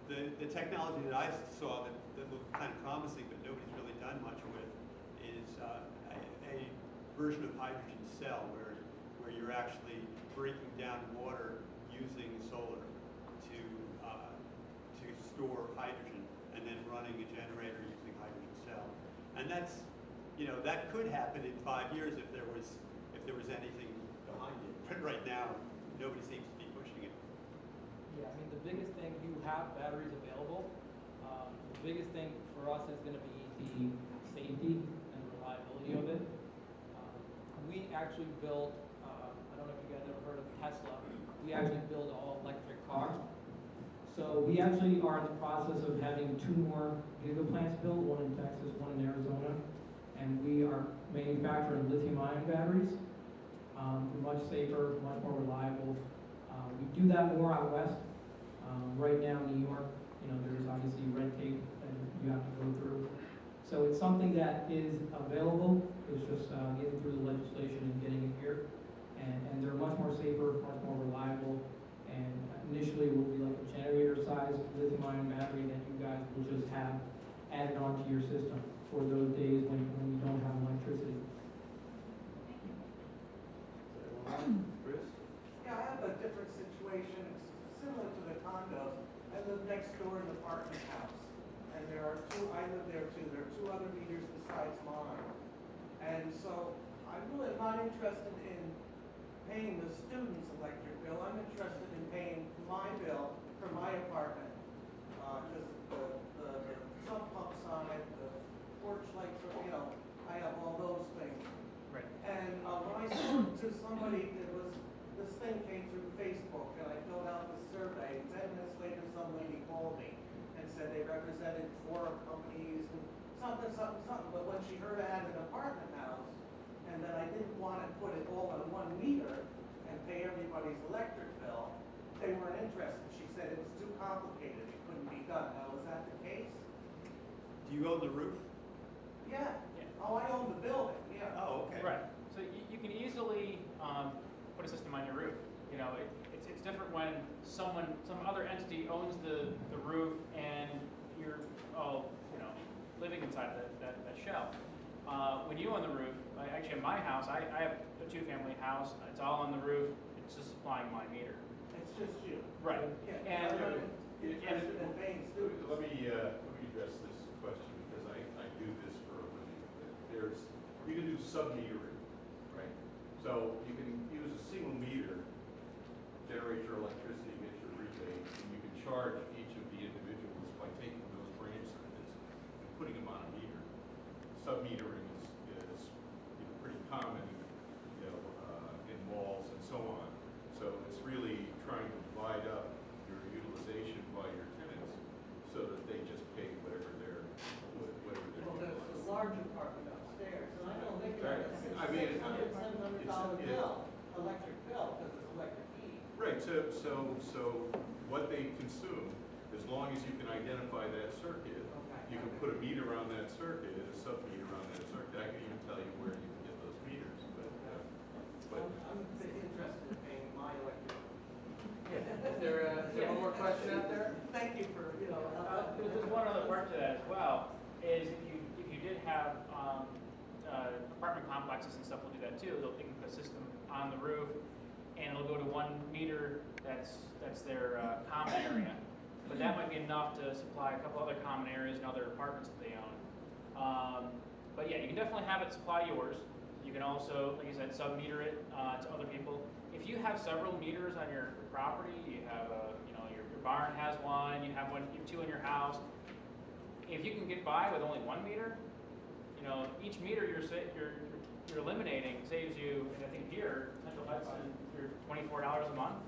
the technology that I saw that looked kind of promising, but nobody's really done much with, is a version of hydrogen cell where you're actually breaking down water using solar to store hydrogen, and then running a generator using hydrogen cell. And that's, that could happen in 5 years if there was anything behind it. But right now, nobody seems to be pushing it. Yeah, I mean, the biggest thing, you have batteries available. The biggest thing for us is going to be the safety and reliability of it. We actually built, I don't know if you guys ever heard of Tesla, we actually build all electric cars. So we actually are in the process of having 2 more gigaplants built, one in Texas, one in Arizona. And we are manufacturing lithium-ion batteries, much safer, much more reliable. We do that more out west. Right now, New York, there's obviously red tape that you have to go through. So it's something that is available. It's just getting through the legislation and getting it here. And they're much more safer, much more reliable. And initially it will be like a generator-sized lithium-ion battery that you guys will just have added onto your system for those days when you don't have electricity. Chris? Yeah, I have a different situation. It's similar to the condos. I live next door in an apartment house. And I live there too. There are 2 other meters besides mine. And so I'm really not interested in paying the student's electric bill. I'm interested in paying my bill for my apartment. Because the sump pumps on it, the porch lights, I have all those things. Right. And when I spoke to somebody, this thing came through Facebook, and I filled out this survey. 10 minutes later, some lady called me and said they represented 4 companies and something. But when she heard I had an apartment house, and that I didn't want to put it all on 1 meter and pay everybody's electric bill, they weren't interested. She said it was too complicated. It couldn't be done. Now, is that the case? Do you own the roof? Yeah. Yeah. Oh, I own the building. Yeah. Oh, okay. Right. So you can easily put a system on your roof. It's different when some other entity owns the roof and you're living inside that shell. When you own the roof, actually in my house, I have a 2-family house. It's all on the roof. It's just supplying my meter. It's just you. Right. Yeah. And Interested in paying students. Let me address this question because I do this for a living. You can do sub-metering, right? So you can use a single meter, generate your electricity, get your rebate, and you can charge each of the individuals by taking those branch circuits and putting them on a meter. Sub-metering is pretty common, in malls and so on. So it's really trying to divide up your utilization by your tenants so that they just pay whatever they're Well, there's a large apartment upstairs, and I don't think Right. it's I mean, $600 bill, electric bill, because it's electric heat. Right, so what they consume, as long as you can identify that circuit, you can put a meter on that circuit and a sub-meter on that circuit. I can even tell you where you can get those meters, but I'm a bit interested in paying my electric. Is there one more question out there? stuff will do that too. They can put a system on the roof, and it'll go to one meter that's their common area. But that might be enough to supply a couple other common areas and other apartments that they own. But yeah, you can definitely have it supply yours. You can also, like I said, sub-meter it to other people. If you have several meters on your property, you have your barn has one, you have two in your house. If you can get by with only 1 meter, each meter you're eliminating saves you, and I think here, Central Hudson, you're $24 a month.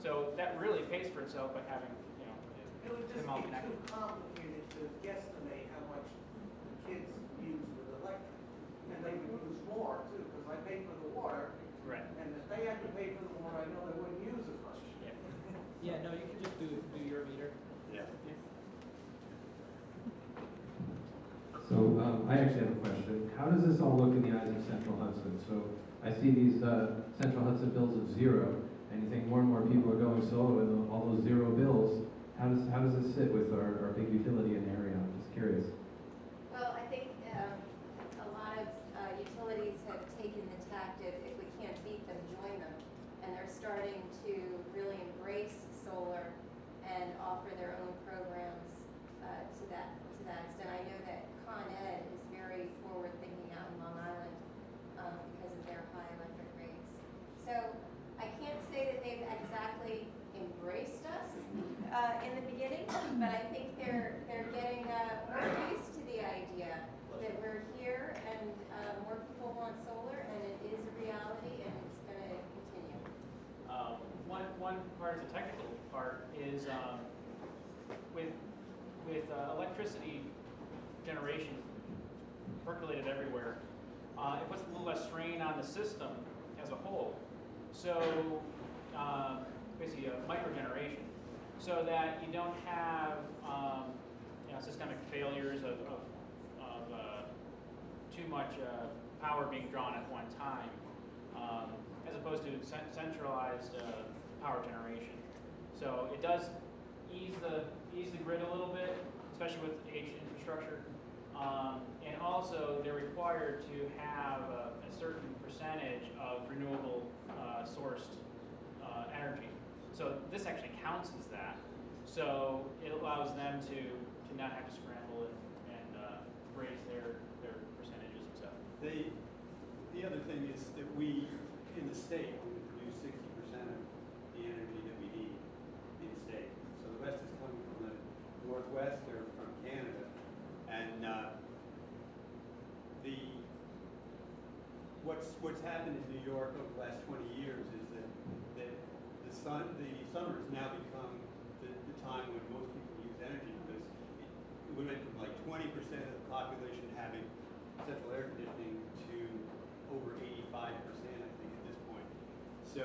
So that really pays for itself by having, It would just them all be connected. too complicated to guesstimate how much the kids use with electric. And they would use more too, because I pay for the water. Right. And if they had to pay for the water, I know they wouldn't use as much. Yeah, no, you can just do your meter. Yeah. So I actually have a question. How does this all look in the eyes of Central Hudson? So I see these Central Hudson bills of zero, and you think more and more people are going solar with all those zero bills. How does this sit with our big utility in the area? I'm just curious. Well, I think a lot of utilities have taken the tact of if we can't beat them, join them. And they're starting to really embrace solar and offer their own programs to that extent. I know that Con Ed is very forward-thinking out in Long Island because of their high electric rates. So I can't say that they've exactly embraced us in the beginning, but I think they're getting more used to the idea that we're here and more people want solar, and it is a reality, and it's going to continue. One part of the technical part is with electricity generation percolated everywhere, it puts a little less strain on the system as a whole. So basically a microgeneration, so that you don't have systemic failures of too much power being drawn at one time, as opposed to centralized power generation. So it does ease the grid a little bit, especially with aged infrastructure. And also, they're required to have a certain percentage of renewable sourced energy. So this actually counts as that. So it allows them to not have to scramble and raise their percentages and stuff. The other thing is that we, in the state, we produce 60% of the energy that we need in the state. So the rest is coming from the Northwest or from Canada. And what's happened in New York over the last 20 years is that the summer has now become the time when most people use energy, because we went from like 20% of the population having central air conditioning to over 85%, I think, at this point. So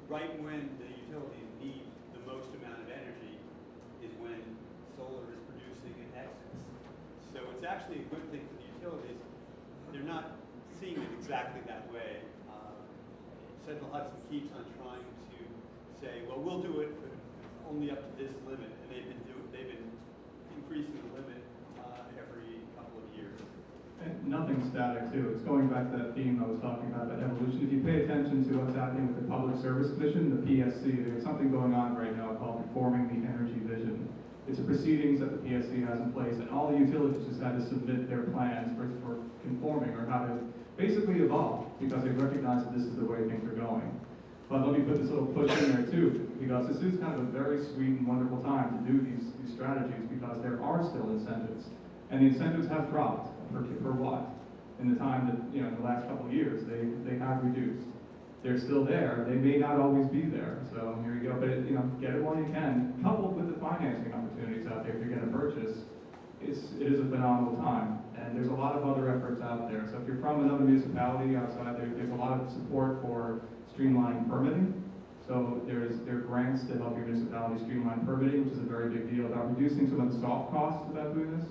right when the utilities need the most amount of energy is when solar is producing in excess. So it's actually a good thing for the utilities. They're not seeing it exactly that way. Central Hudson keeps on trying to say, well, we'll do it, but only up to this limit, and they've been increasing the limit every couple of years. And nothing's static too. It's going back to that theme I was talking about evolution. If you pay attention to what's happening with the Public Service Commission, the PSC, there's something going on right now called Reforming the Energy Vision. It's a proceedings that the PSC has in place, and all the utilities just had to submit their plans for conforming or how to basically evolve, because they recognize that this is the way things are going. But let me put this little push in there too, because this is kind of a very sweet and wonderful time to do these strategies, because there are still incentives, and the incentives have dropped per watt in the time that, in the last couple of years, they have reduced. They're still there. They may not always be there. So here you go. But get it while you can. Coupled with the financing opportunities out there, if you're going to purchase, it is a phenomenal time. And there's a lot of other efforts out there. So if you're from another municipality outside, there's a lot of support for streamlining permitting. So there are grants to help your municipality streamline permitting, which is a very big deal, about reducing some of the soft costs about doing this.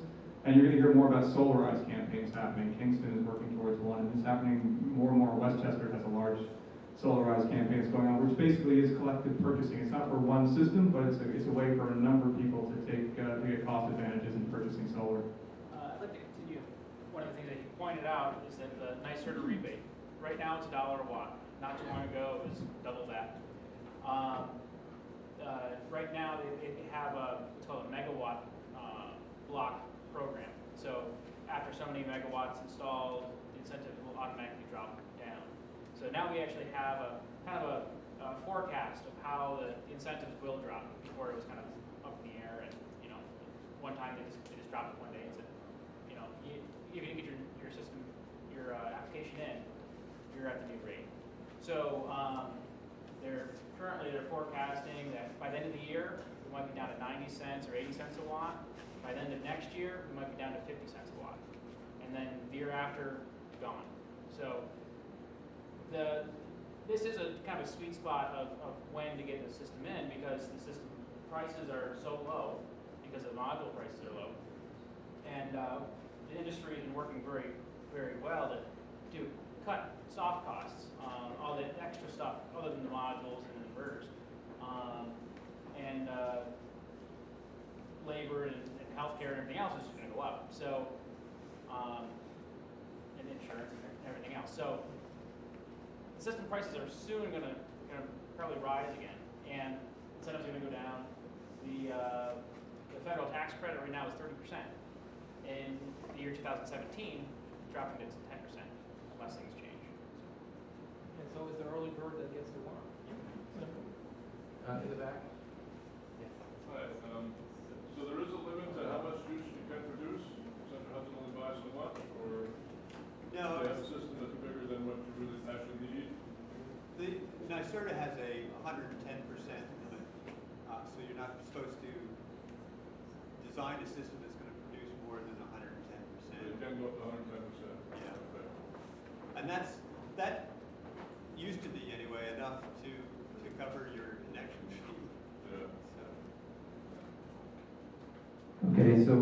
And you're going to hear more about solarized campaigns happening. Kingston is working towards one, and it's happening more and more. Westchester has a large solarized campaigns going on, which basically is collective purchasing. It's not for one system, but it's a way for a number of people to get cost advantages in purchasing solar. I'd like to continue one of the things things that he pointed out is that the NYSERDA rebate, right now it's $1 a watt. Not too long ago, it was double that. Right now, they have what's called a megawatt block program. So after so many megawatts installed, the incentive will automatically drop down. So now we actually have a kind of a forecast of how the incentives will drop. Before it was kind of up in the air, and one time they just dropped it one day and said, even if you get your system, your application in, you're at the new rate. So they're forecasting that by the end of the year, we might be down to 90 cents or 80 cents a watt. By the end of next year, we might be down to 50 cents a watt. And then the year after, gone. So this is a kind of a sweet spot of when to get the system in, because the system prices are so low because the module prices are low. And the industry has been working very, very well to cut soft costs, all the extra stuff other than the modules and the inverters, and labor and healthcare and everything else is just going to go up. So, and insurance and everything else. So, the system prices are soon going to probably rise again, and incentives are going to go down. The federal tax credit right now is 30%. In the year 2017, dropping it to 10% unless things change. And so it's the early bird that gets the worm. In the back. Hi. So there is a limit to how much juice you can produce? Central Hudson only buys so much, or No, do they have a system that's bigger than what you really actually need? the NYSERDA has a 110% limit, so you're not supposed to design a system that's going to produce more than 110%. So you can go up to 110%. Yeah. Okay. And that used to be anyway enough to cover your connection fee. Yeah. Okay, so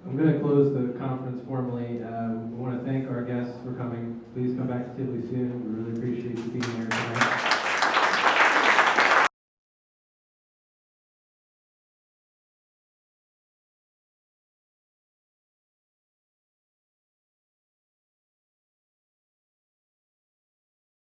I'm going to close the conference formally. We want to thank our guests for coming. Please come back to Tivoli soon. We really appreciate you being here tonight.